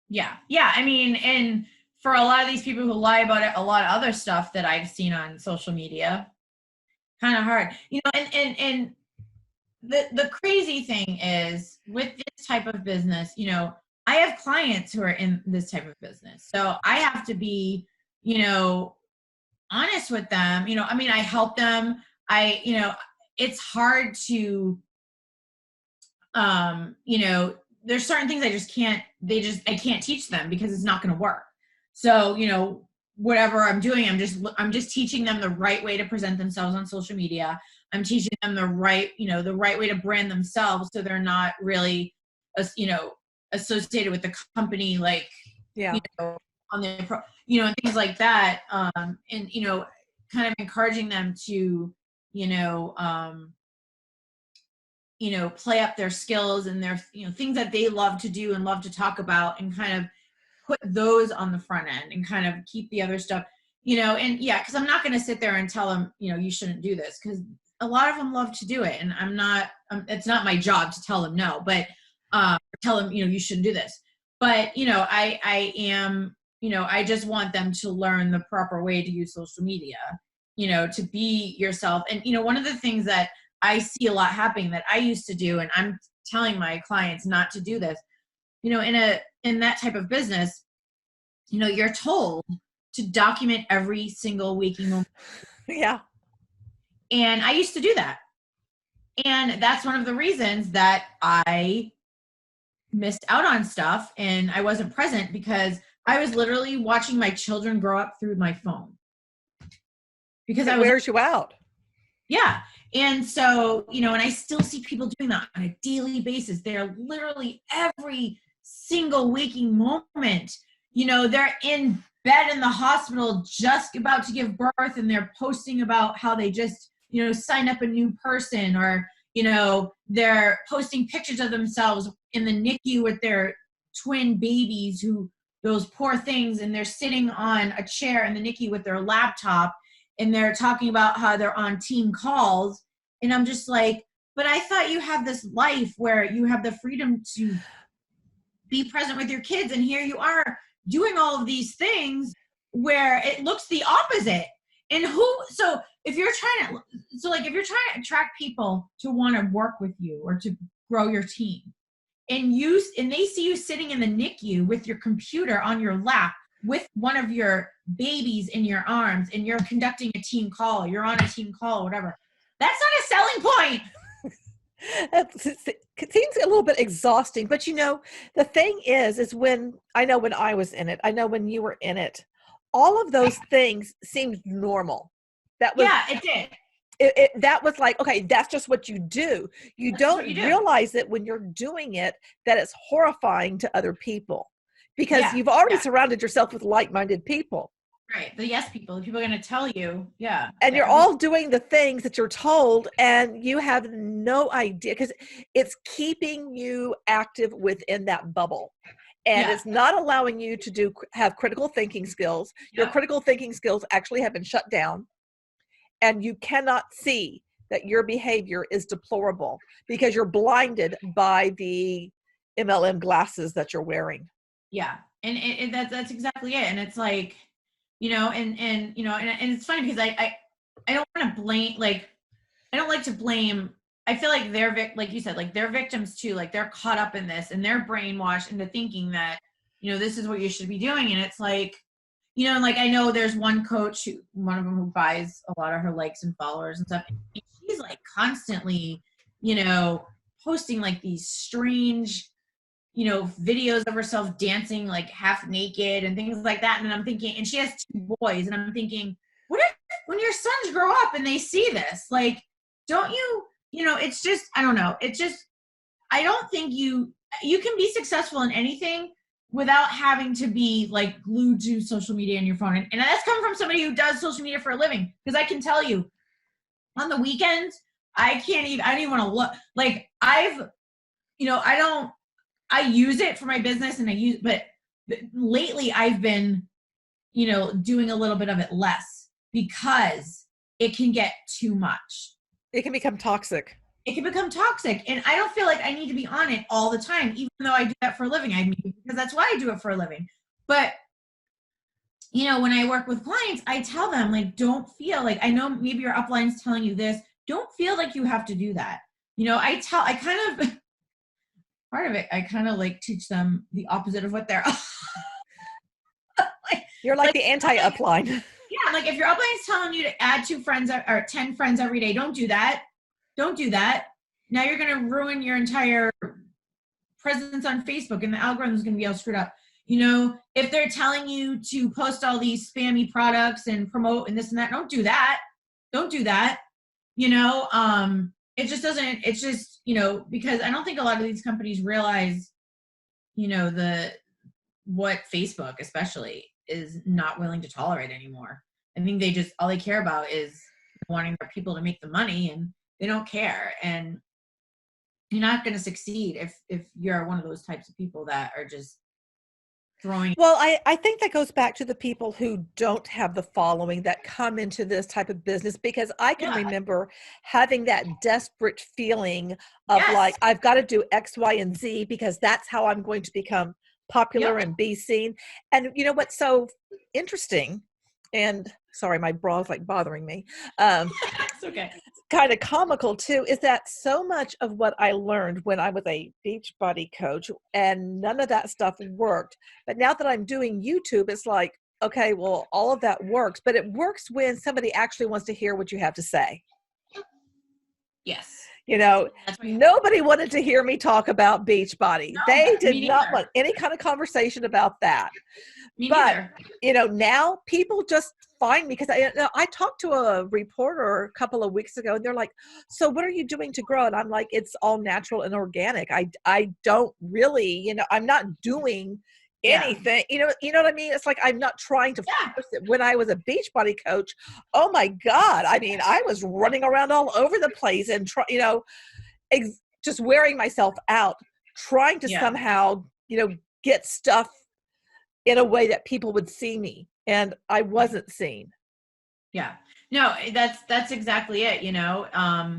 Yeah. Yeah. I mean, and for a lot of these people who lie about it, a lot of other stuff that I've seen on social media, kind of hard, and the crazy thing is with this type of business, I have clients who are in this type of business. So I have to be, honest with them, I mean, I help them. It's hard to, there's certain things I can't teach them because it's not going to work. So, whatever I'm doing, I'm just teaching them the right way to present themselves on social media. I'm teaching them the right way to brand themselves. So they're not really, associated with the company, like, on their and things like that. And, kind of encouraging them to, play up their skills and their, things that they love to do and love to talk about, and kind of put those on the front end and kind of keep the other stuff, and because I'm not going to sit there and tell them, you shouldn't do this, because a lot of them love to do it. And it's not my job to tell them no, but tell them, you shouldn't do this. But, I am, I just want them to learn the proper way to use social media, to be yourself. And, one of the things that I see a lot happening that I used to do, and I'm telling my clients not to do this, in that type of business, you're told to document every single waking moment. Yeah. And I used to do that. And that's one of the reasons that I missed out on stuff and I wasn't present, because I was literally watching my children grow up through my phone. Because it wears you out. Yeah. And so, and I still see people doing that on a daily basis. They're literally every single waking moment, they're in bed in the hospital just about to give birth, and they're posting about how they just sign up a new person, or, they're posting pictures of themselves in the NICU with their twin babies, those poor things, and they're sitting on a chair in the NICU with their laptop, and they're talking about how they're on team calls. And I'm just like, but I thought you have this life where you have the freedom to be present with your kids, and here you are doing all of these things where it looks the opposite. And if you're trying to attract people to want to work with you or to grow your team, and they see you sitting in the NICU with your computer on your lap with one of your babies in your arms, and you're conducting a team call, you're on a team call, whatever, that's not a selling point. It seems a little bit exhausting, but the thing is when I was in it, I know when you were in it, all of those things seemed normal. It did. That was like, okay, that's just what you do. You don't realize it when you're doing it, that it's horrifying to other people, because you've already surrounded yourself with like-minded people. Right. The yes people. The people are going to tell you. Yeah. And you're all doing the things that you're told, and you have no idea, because it's keeping you active within that bubble. And it's not allowing you to have critical thinking skills. Your critical thinking skills actually have been shut down, and you cannot see that your behavior is deplorable because you're blinded by the MLM glasses that you're wearing. Yeah. And that's exactly it. And it's like, and it's funny because I don't want to blame, I don't like to blame. I feel like like you said, like they're victims too. Like they're caught up in this, and they're brainwashed into thinking that, this is what you should be doing. And it's like, and like, I know there's one coach, one of them who buys a lot of her likes and followers and stuff. And she's like constantly, posting like these strange, videos of herself dancing like half naked and things like that. And I'm thinking, and she has 2 boys, and I'm thinking, what if when your sons grow up and they see this, like, don't you, it's just, I don't know. It's just, I don't think you can be successful in anything without having to be like glued to social media on your phone. And that's coming from somebody who does social media for a living. Because I can tell you, on the weekends, I don't even want to look. Like I use it for my business, but lately I've been, doing a little bit of it less, because it can get too much. It can become toxic. And I don't feel like I need to be on it all the time, even though I do that for a living. Because that's why I do it for a living. But, when I work with clients, I tell them, like, don't feel like, I know maybe your upline's telling you this, don't feel like you have to do that. Part of it, I kind of like teach them the opposite of what they're You're like the anti-upline. Yeah, like if your upline is telling you to add 2 friends or 10 friends every day, don't do that. Don't do that. Now you're going to ruin your entire presence on Facebook, and the algorithm is going to be all screwed up. If they're telling you to post all these spammy products and promote and this and that, don't do that. Don't do that. It just doesn't, it's just, because I don't think a lot of these companies realize, what Facebook especially is not willing to tolerate anymore. I think all they care about is wanting their people to make the money, and they don't care. And you're not going to succeed if you're one of those types of people that are just throwing. Well, I think that goes back to the people who don't have the following that come into this type of business, because I can remember having that desperate feeling of like, I've got to do X, Y, and Z because that's how I'm going to become popular and be seen. And you know what's so interesting, and sorry, my bra is like bothering me. It's okay. Kind of comical too, is that so much of what I learned when I was a Beachbody coach, and none of that stuff worked. But now that I'm doing YouTube, it's like, okay, well, all of that works, but it works when somebody actually wants to hear what you have to say. Yes. Nobody wanted to hear me talk about Beachbody. No, they did not want any kind of conversation about that. But, now people just find me, because I talked to a reporter a couple of weeks ago, and they're like, so what are you doing to grow? And I'm like, it's all natural and organic. I don't really, I'm not doing, anything, you know what I mean? It's like, I'm not trying to force it. When I was a Beachbody coach, oh my God. I mean, I was running around all over the place and just wearing myself out, trying to somehow, get stuff in a way that people would see me, and I wasn't seen. Yeah. No, that's exactly it, because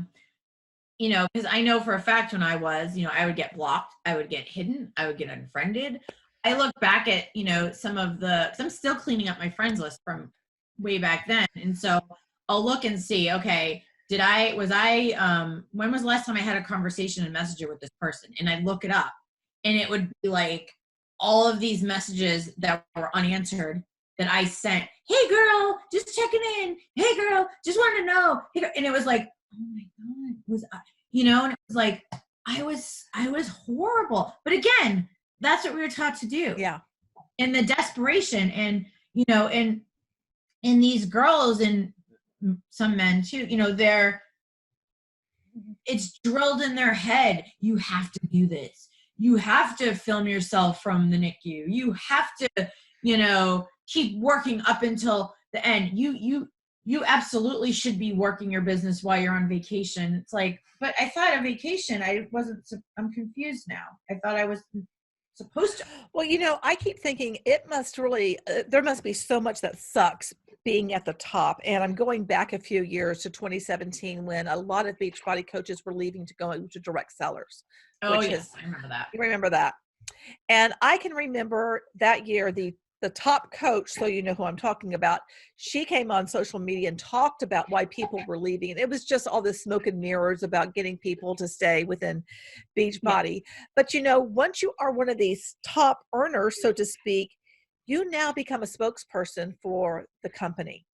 I know for a fact when I was, I would get blocked, I would get hidden, I would get unfriended. I look back at, some of cause I'm still cleaning up my friends list from way back then. And so I'll look and see, okay, when was the last time I had a conversation and messenger with this person? And I'd look it up, and it would be like all of these messages that were unanswered that I sent. Hey girl, just checking in. Hey girl, just wanted to know. Hey, and it was like, oh my God, and it was like, I was horrible. But again, that's what we were taught to do. Yeah. And the desperation and these girls and some men too, it's drilled in their head. You have to do this. You have to film yourself from the NICU. You have to, keep working up until the end. You absolutely should be working your business while you're on vacation. It's like, but I thought a vacation, I'm confused now. I thought I was supposed to. Well, I keep thinking it must really, there must be so much that sucks being at the top. And I'm going back a few years to 2017 when a lot of Beachbody coaches were leaving to go to direct sellers. Oh, yes, I remember that. You remember that. And I can remember that year, the top coach, so you know who I'm talking about, she came on social media and talked about why people were leaving. And it was just all this smoke and mirrors about getting people to stay within Beachbody. Yeah. But, once you are one of these top earners, so to speak, you now become a spokesperson for the company.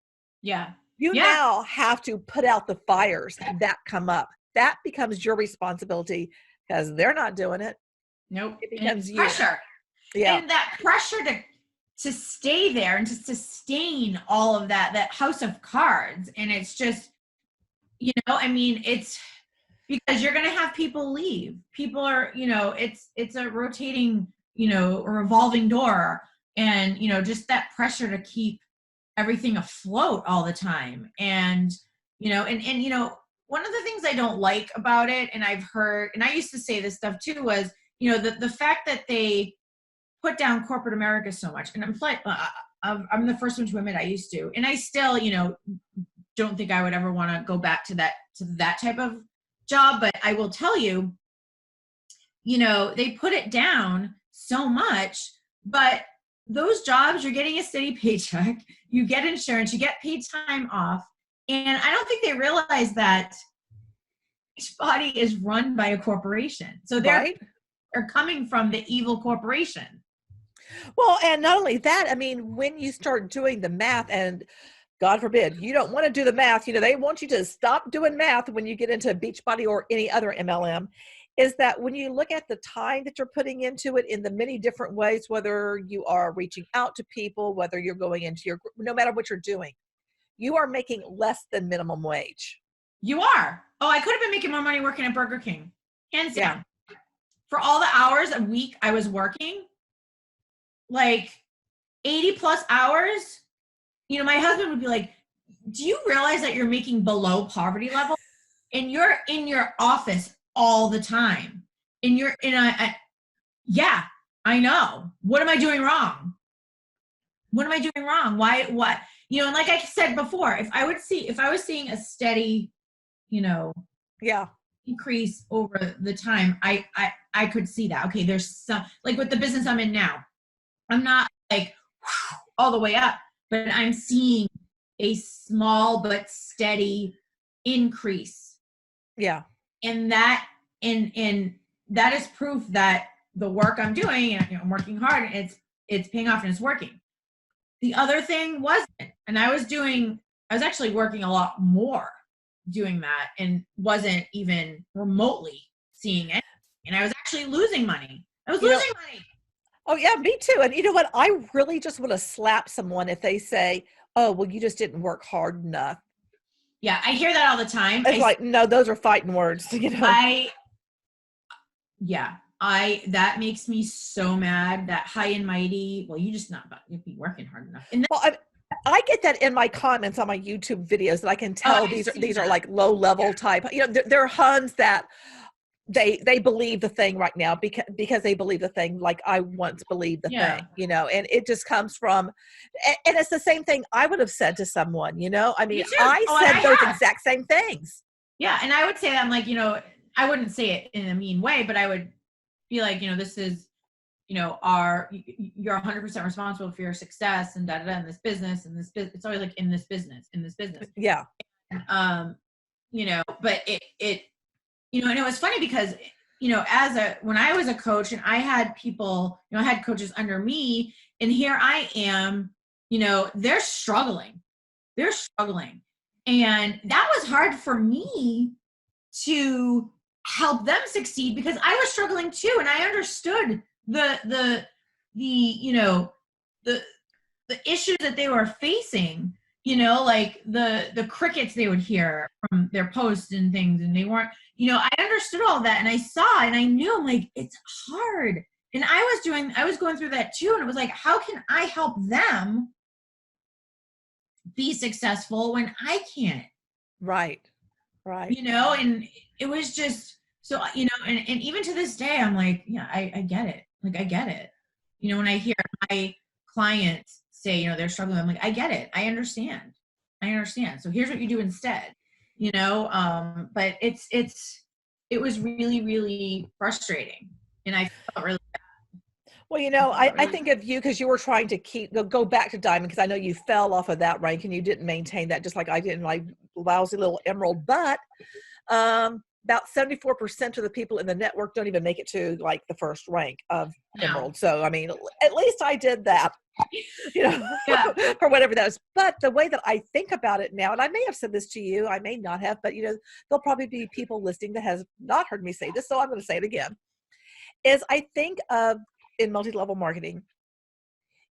Yeah. You now have to put out the fires that come up. That becomes your responsibility because they're not doing it. Nope. It becomes pressure. Yeah. And that pressure to stay there and to sustain all of that house of cards. And it's just, it's because you're going to have people leave. People are, it's a rotating, a revolving door. And, just that pressure to keep everything afloat all the time. And, one of the things I don't like about it, and I've heard, and I used to say this stuff too, was, the fact that they put down corporate America so much. And I'm the first one to admit I used to, and I still, don't think I would ever want to go back to that type of job. But I will tell you, they put it down so much, but those jobs, you're getting a steady paycheck, you get insurance, you get paid time off. And I don't think they realize that Beachbody is run by a corporation. So they're coming from the evil corporation. Well, and not only that, I mean, when you start doing the math, and God forbid, you don't want to do the math, they want you to stop doing math when you get into Beachbody or any other MLM, is that when you look at the time that you're putting into it in the many different ways, whether you are reaching out to people, whether you're going into no matter what you're doing, you are making less than minimum wage. You are. Oh, I could have been making more money working at Burger King. Hands down. For all the hours a week I was working, like 80 plus hours, my husband would be like, do you realize that you're making below poverty level? And you're in your office all the time. And you're yeah, I know. What am I doing wrong? What am I doing wrong? Why, what? And like I said before, if I was seeing a steady, increase over the time, I could see that. Okay, there's some, like with the business I'm in now, I'm not like all the way up, but I'm seeing a small but steady increase. Yeah. And that, and that is proof that the work I'm doing, and I'm working hard, and it's paying off and it's working. The other thing wasn't, and I was actually working a lot more doing that and wasn't even remotely seeing it. And I was actually losing money. Money. Oh yeah, me too. And you know what? I really just want to slap someone if they say, oh, well, you just didn't work hard enough. Yeah, I hear that all the time. It's like, no, those are fighting words. Yeah. that makes me so mad, that high and mighty. Well, you just not about, you'd be working hard enough. And Well, I get that in my comments on my YouTube videos that I can tell these are like low level type, they're Huns that they believe the thing right now because they believe the thing like I once believed the thing, and it just comes from, and it's the same thing I would have said to someone, I mean, I said those exact same things. Yeah. And I would say that, I'm like, I wouldn't say it in a mean way, but I would be like, this is, you're 100% responsible for your success and in this business, and it's always like in this business. Yeah. But it and it was funny because, when I was a coach and I had people, I had coaches under me, and here I am, they're struggling. And that was hard for me to help them succeed because I was struggling too. And I understood the issues that they were facing, like the crickets they would hear from their posts and things. And they weren't, I understood all that, and I saw, and I knew, I'm like, it's hard. And I was going through that too. And it was like, how can I help them be successful when I can't? Right. And it was just, so, and even to this day, I'm like, yeah, I get it. Like, I get it. When I hear my clients say, they're struggling, I'm like, I get it. I understand. So here's what you do instead, but it was really, really frustrating. And I felt really bad. Well, I think of you because you were trying to go back to diamond, because I know you fell off of that rank and you didn't maintain that, just like I did in my lousy little emerald. But about 74% of the people in the network don't even make it to like the first rank of emerald. So, I mean, at least I did that, or whatever that is. But the way that I think about it now, and I may have said this to you, I may not have, but there'll probably be people listening that has not heard me say this, so I'm going to say it again, is I think of, in multi-level marketing,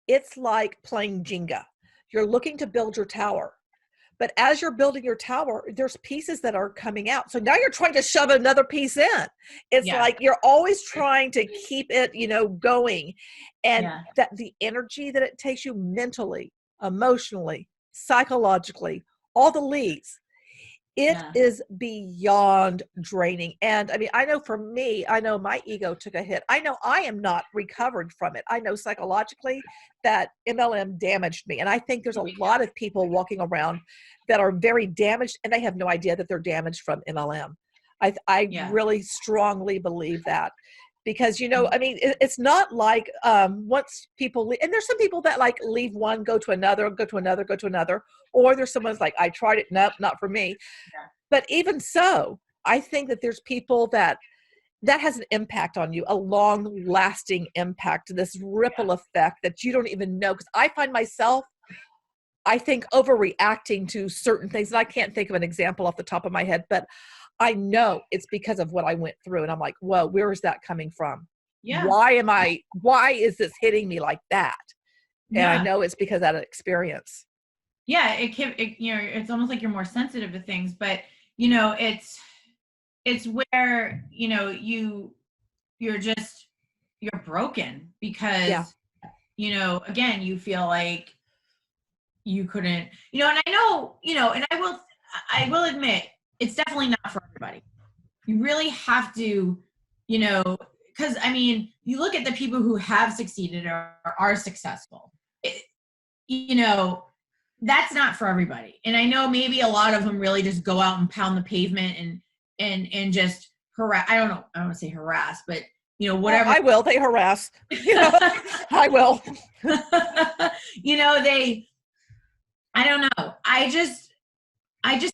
it's like playing Jenga. You're looking to build your tower, but as you're building your tower, there's pieces that are coming out. So now you're trying to shove another piece in. It's like you're always trying to keep it, going. And that the energy that it takes you mentally, emotionally, psychologically, all the leads, it is beyond draining. And I mean, I know for me, I know my ego took a hit. I know I am not recovered from it. I know psychologically that MLM damaged me. And I think there's a lot of people walking around that are very damaged, and they have no idea that they're damaged from MLM. I really strongly believe that. Because, I mean, it's not like once people leave, and there's some people that like leave one, go to another, or there's someone's like, I tried it, nope, not for me. Yeah. But even so, I think that there's people that has an impact on you, a long lasting impact, this ripple effect that you don't even know. Because I find myself, I think, overreacting to certain things. And I can't think of an example off the top of my head, but I know it's because of what I went through. And I'm like, whoa, where is that coming from? Yeah. Why is this hitting me like that? And I know it's because of that experience. Yeah. It's almost like you're more sensitive to things, but it's where, you're broken because, again, you feel like you couldn't, and I know, and I will admit, it's definitely not for everybody. You really have to, because I mean, you look at the people who have succeeded or are successful, that's not for everybody. And I know maybe a lot of them really just go out and pound the pavement and just harass. I don't know. I don't want to say harass, but whatever. I will. They harass. I will. I don't know. I just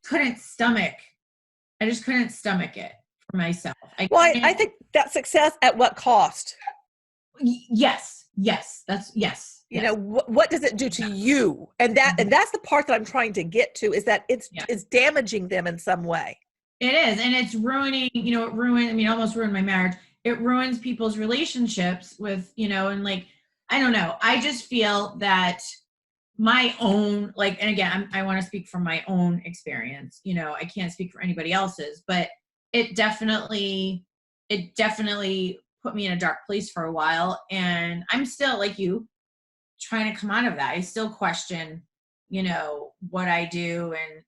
couldn't stomach. I just couldn't stomach it for myself. I think that success at what cost? Yes. That's yes. What does it do to you? And that's the part that I'm trying to get to, is that it's damaging them in some way. It is. And it's ruining, almost ruined my marriage. It ruins people's relationships with, and like, I don't know. I just feel that my own, and again, I want to speak from my own experience. I can't speak for anybody else's, but it definitely put me in a dark place for a while. And I'm still, like you, trying to come out of that. I still question, what I do. And,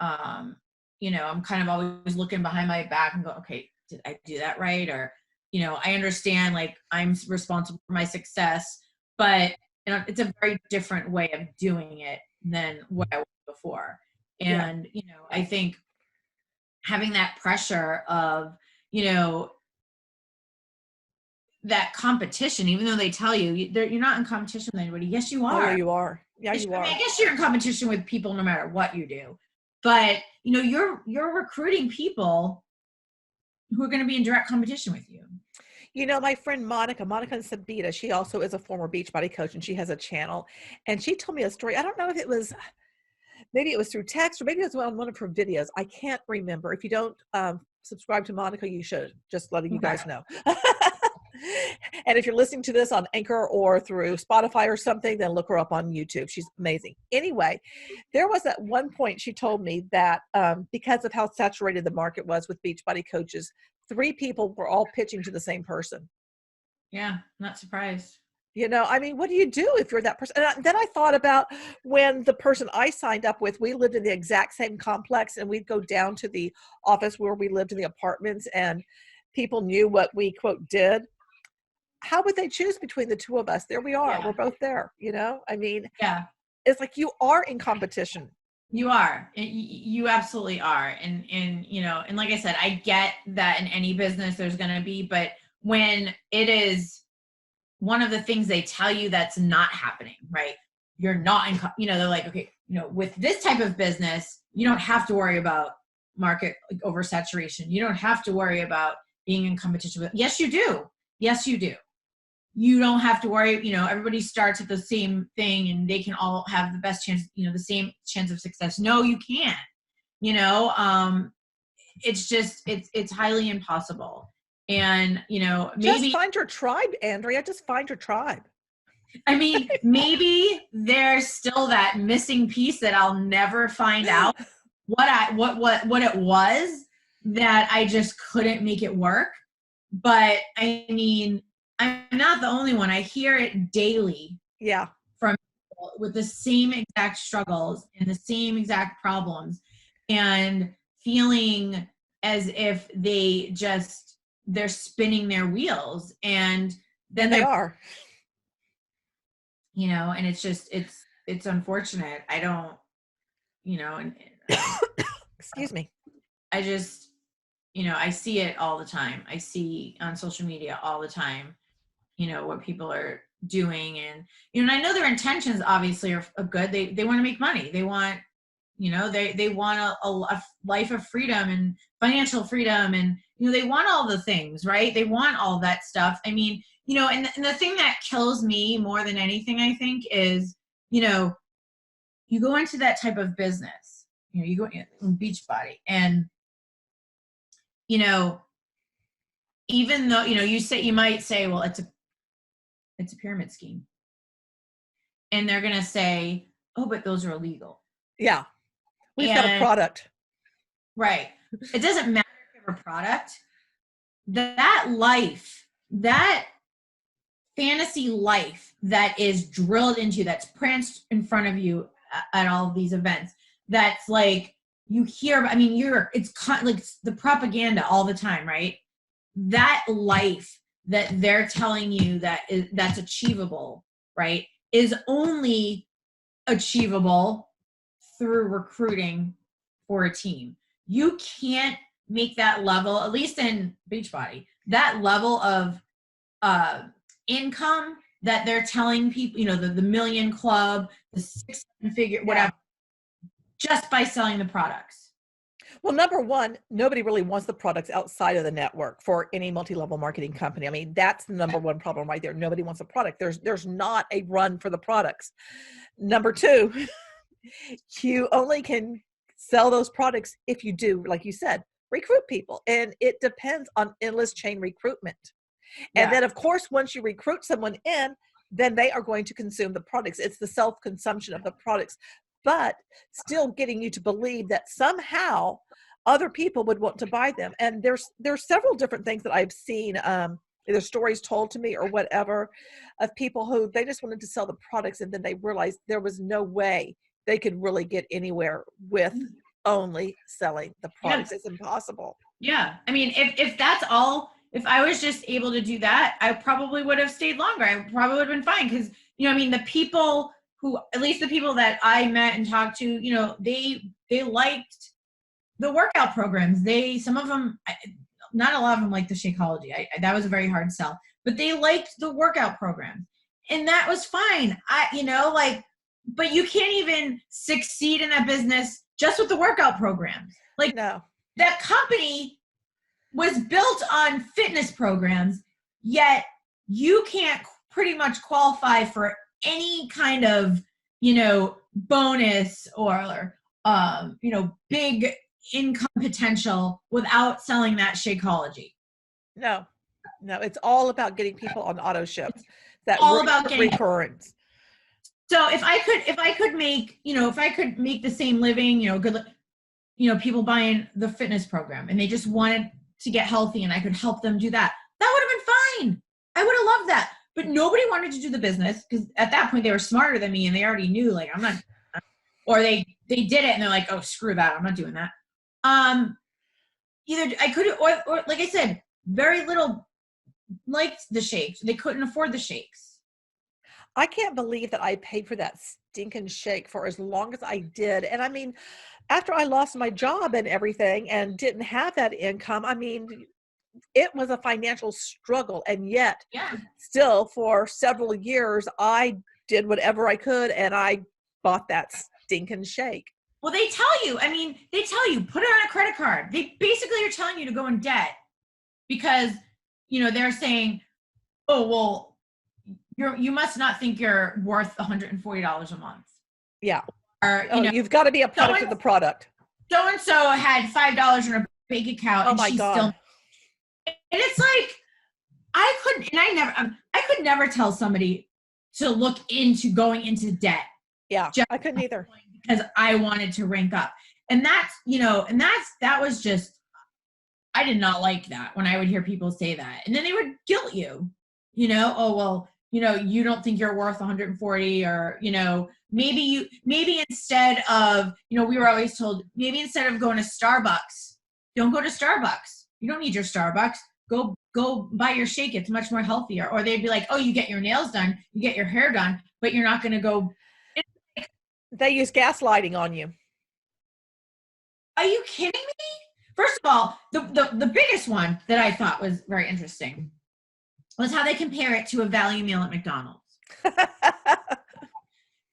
I'm kind of always looking behind my back and go, okay, did I do that right? Or, I understand like I'm responsible for my success, but it's a very different way of doing it than what I was before. And, I think having that pressure of, that competition, even though they tell you you're not in competition with anybody. Yes, you are. Oh, yeah, you are. Yeah, you are. I guess you're in competition with people no matter what you do. But, you're recruiting people who are going to be in direct competition with you. My friend Monica and Sabita, she also is a former Beachbody coach, and she has a channel. And she told me a story. I don't know if maybe it was through text, or maybe it was on one of her videos. I can't remember. If you don't subscribe to Monica, you should. Just letting you guys know. And if you're listening to this on Anchor or through Spotify or something, then look her up on YouTube. She's amazing. Anyway, there was at one point she told me that because of how saturated the market was with Beachbody coaches, 3 people were all pitching to the same person. Yeah, not surprised. What do you do if you're that person? And then I thought about when the person I signed up with, we lived in the exact same complex, and we'd go down to the office where we lived in the apartments, and people knew what we, quote, did. How would they choose between the 2 of us? There we are. Yeah. We're both there, Yeah. It's like you are in competition. You are. You absolutely are. And like I said, I get that in any business there's going to be, but when it is one of the things they tell you that's not happening, right? You're not in, they're like, okay, with this type of business, you don't have to worry about market oversaturation. You don't have to worry about being in competition with, yes, you do. Yes, you do. You don't have to worry, everybody starts at the same thing and they can all have the best chance, the same chance of success. No, you can't, it's just, it's highly impossible. And, maybe just find your tribe, Andrea, just find your tribe. I mean, maybe there's still that missing piece that I'll never find out what it was that I just couldn't make it work. But I mean, I'm not the only one. I hear it daily. Yeah. From people with the same exact struggles and the same exact problems, and feeling as if they're spinning their wheels, and then they are. And it's just, it's unfortunate. I don't, and excuse me. I just, I see it all the time. I see on social media all the time, what people are doing. And, I know their intentions obviously are good. They want to make money. They want, they want a life of freedom and financial freedom. And, they want all the things, right? They want all that stuff. I mean, and the thing that kills me more than anything, I think, is, you go into that type of business, you go in Beachbody, and, even though, you might say, well, it's a pyramid scheme. And they're going to say, oh, but those are illegal. Yeah. We've got a product. Right. It doesn't matter if you have a product. That life, that fantasy life that is drilled into you, that's pranced in front of you at all of these events, that's like, you hear, I mean, it's like the propaganda all the time, right? That life that they're telling you that's achievable, right, is only achievable through recruiting for a team. You can't make that level, at least in Beachbody, that level of income that they're telling people, the million club, the 6-figure, whatever, just by selling the products. Well, number one, nobody really wants the products outside of the network for any multi-level marketing company. I mean, that's the number one problem right there. Nobody wants a product. There's not a run for the products. Number two, you only can sell those products if you do, like you said, recruit people. And it depends on endless chain recruitment. And then, of course, once you recruit someone in, then they are going to consume the products. It's the self-consumption of the products, but still getting you to believe that somehow other people would want to buy them. And there's several different things that I've seen either stories told to me or whatever, of people who they just wanted to sell the products, and then they realized there was no way they could really get anywhere with only selling the products. Yeah. It's impossible. Yeah. I mean, if that's all, if I was just able to do that, I probably would have stayed longer. I probably would have been fine. Cause I mean, the people who, at least the people that I met and talked to, they liked the workout programs. Some of them, not a lot of them liked the Shakeology. That was a very hard sell, but they liked the workout program, and that was fine. But you can't even succeed in that business just with the workout programs. Like, No. That company was built on fitness programs, yet you can't pretty much qualify for any kind of, bonus or, big income potential without selling that Shakeology. No, it's all about getting people on auto ship. That all about getting recurrence. So if I could make, if I could make the same living, good, people buying the fitness program and they just wanted to get healthy and I could help them do that, that would have been fine. I would have loved that. But nobody wanted to do the business because at that point they were smarter than me and they already knew, like, I'm not, or they did it and they're like, oh, screw that, I'm not doing that. Either I could, or like I said, very little liked the shakes. They couldn't afford the shakes. I can't believe that I paid for that stinking shake for as long as I did. And I mean, after I lost my job and everything and didn't have that income, I mean, it was a financial struggle. And yet still for several years, I did whatever I could and I bought that stinking shake. Well, they tell you, put it on a credit card. They basically are telling you to go in debt because, they're saying, oh, well, you must not think you're worth $140 a month. Yeah. Or, you've got to be a product of the product. So-and-so had $5 in her bank account. Oh my God. And it's like, I could never tell somebody to look into going into debt. Yeah, I couldn't either. Because I wanted to rank up. And that's, that was just, I did not like that when I would hear people say that. And then they would guilt you, oh, well, you don't think you're worth 140 or, maybe instead of, we were always told, maybe instead of going to Starbucks, don't go to Starbucks. You don't need your Starbucks. Go buy your shake. It's much more healthier. Or they'd be like, oh, you get your nails done, you get your hair done, but you're not going to go. They use gaslighting on you. Are you kidding me? First of all, the biggest one that I thought was very interesting was how they compare it to a value meal at McDonald's.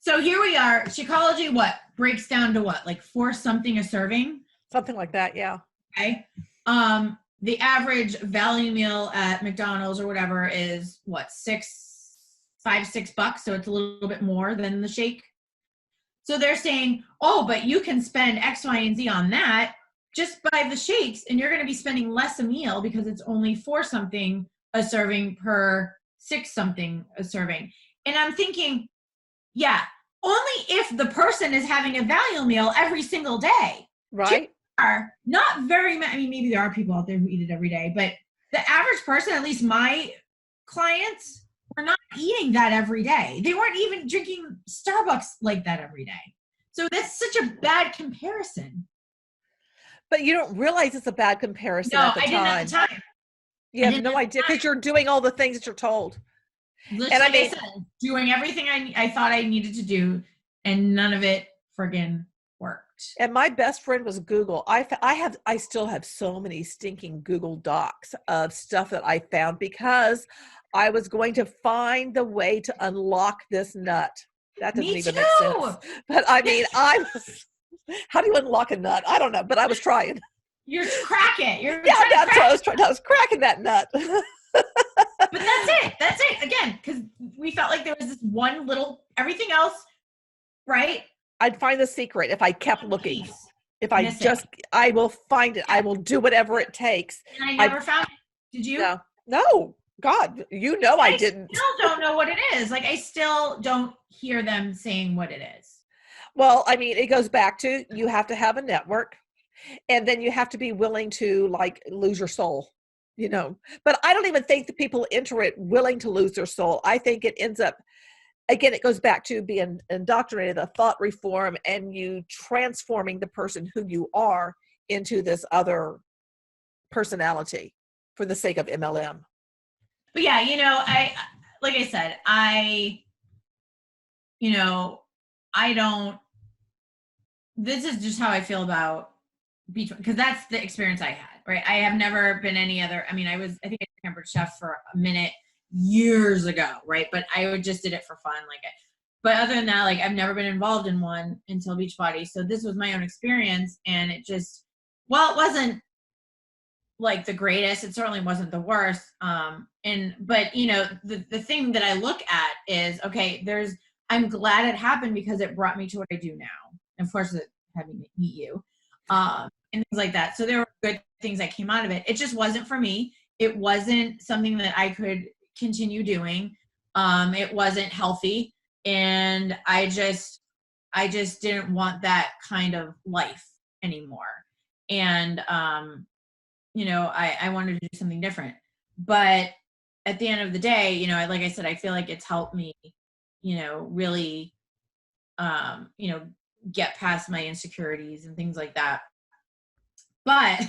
So here we are. Shakeology, what? Breaks down to what? Like 4 something a serving? Something like that, yeah. Okay. The average value meal at McDonald's or whatever is what? $5-6. So it's a little bit more than the shake. So they're saying, oh, but you can spend X, Y, and Z on that. Just buy the shakes and you're going to be spending less a meal because it's only 4 something a serving per 6 something a serving. And I'm thinking, yeah, only if the person is having a value meal every single day. Right. Are not very many. I mean, maybe there are people out there who eat it every day, but the average person, at least my clients, were not eating that every day. They weren't even drinking Starbucks like that every day. So that's such a bad comparison. But you don't realize it's a bad comparison at the time. No, I didn't at the time. You have no idea because you're doing all the things that you're told. And I said, doing everything I thought I needed to do, and none of it friggin' worked. And my best friend was Google. I still have so many stinking Google Docs of stuff that I found because I was going to find the way to unlock this nut. That doesn't even make sense. But I mean, how do you unlock a nut? I don't know, but I was trying. You're cracking. Yeah, that's what I was trying. I was cracking that nut. But that's it. Again, because we felt like there was this one little, everything else, right? I'd find the secret if I kept looking. If I will find it. I will do whatever it takes. And I never found it. Did you? No. God, I didn't. I still don't know what it is. Like, I still don't hear them saying what it is. Well, I mean, it goes back to you have to have a network, and then you have to be willing to like lose your soul. But I don't even think the people enter it willing to lose their soul. I think it ends up, again, it goes back to being indoctrinated, the thought reform, and you transforming the person who you are into this other personality for the sake of MLM. But yeah, like I said, I don't, this is just how I feel about Beachbody, because that's the experience I had, right? I have never been any other, I think I did Pampered Chef for a minute years ago, right? But I just did it for fun. But other than that, I've never been involved in one until Beachbody. So this was my own experience, and it just, it wasn't the greatest. It certainly wasn't the worst. But the thing that I look at is, okay, I'm glad it happened because it brought me to what I do now. And of course, having to meet you, and things like that. So there were good things that came out of it. It just wasn't for me. It wasn't something that I could continue doing. It wasn't healthy. And I just didn't want that kind of life anymore. And, I wanted to do something different. But at the end of the day, like I said, I feel like it's helped me, really, get past my insecurities and things like that. But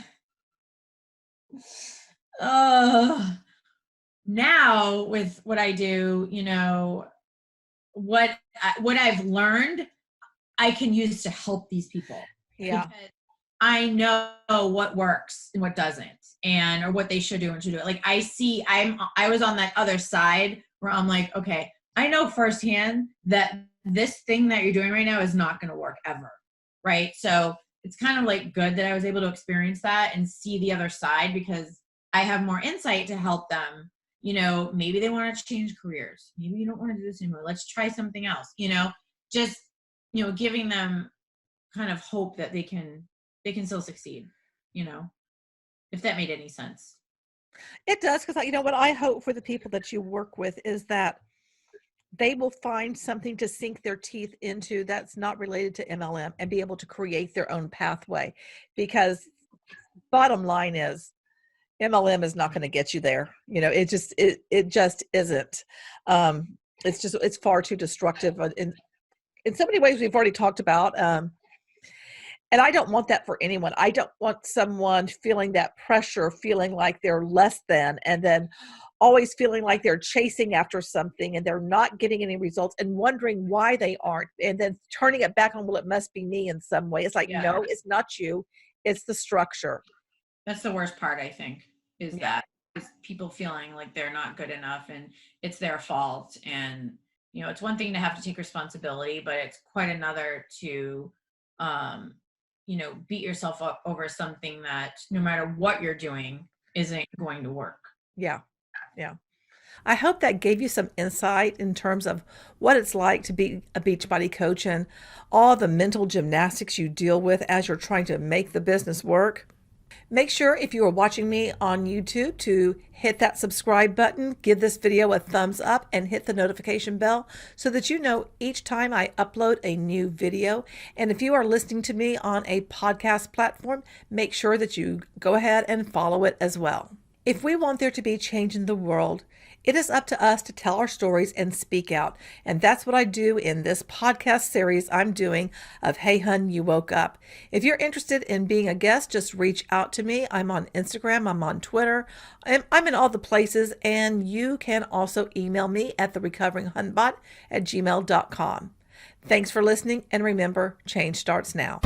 now with what I do, what I've learned, I can use to help these people. Yeah. Because I know what works and what doesn't, or what they should do and should do it. I was on that other side where I'm like, okay, I know firsthand that this thing that you're doing right now is not going to work ever. Right. So it's kind of good that I was able to experience that and see the other side, because I have more insight to help them. Maybe they want to change careers. Maybe you don't want to do this anymore. Let's try something else, just, giving them kind of hope that they can still succeed, if that made any sense. It does, because what I hope for the people that you work with is that they will find something to sink their teeth into that's not related to MLM and be able to create their own pathway. Because bottom line is, MLM is not going to get you there. It just isn't. It's far too destructive in so many ways we've already talked about. And I don't want that for anyone. I don't want someone feeling that pressure, feeling like they're less than, and then always feeling like they're chasing after something and they're not getting any results and wondering why they aren't, and then turning it back on, well, it must be me in some way. It's no, it's not you. It's the structure. That's the worst part, I think, is that is people feeling like they're not good enough and it's their fault. And, it's one thing to have to take responsibility, but it's quite another to, beat yourself up over something that no matter what you're doing isn't going to work. Yeah. Yeah. I hope that gave you some insight in terms of what it's like to be a Beachbody coach and all the mental gymnastics you deal with as you're trying to make the business work. Make sure, if you are watching me on YouTube, to hit that subscribe button, give this video a thumbs up, and hit the notification bell so that you know each time I upload a new video. And if you are listening to me on a podcast platform, make sure that you go ahead and follow it as well. If we want there to be change in the world, it is up to us to tell our stories and speak out. And that's what I do in this podcast series I'm doing of Hey Hun, You Woke Up. If you're interested in being a guest, just reach out to me. I'm on Instagram. I'm on Twitter. I'm in all the places. And you can also email me at therecoveringhunbot@gmail.com. Thanks for listening. And remember, change starts now.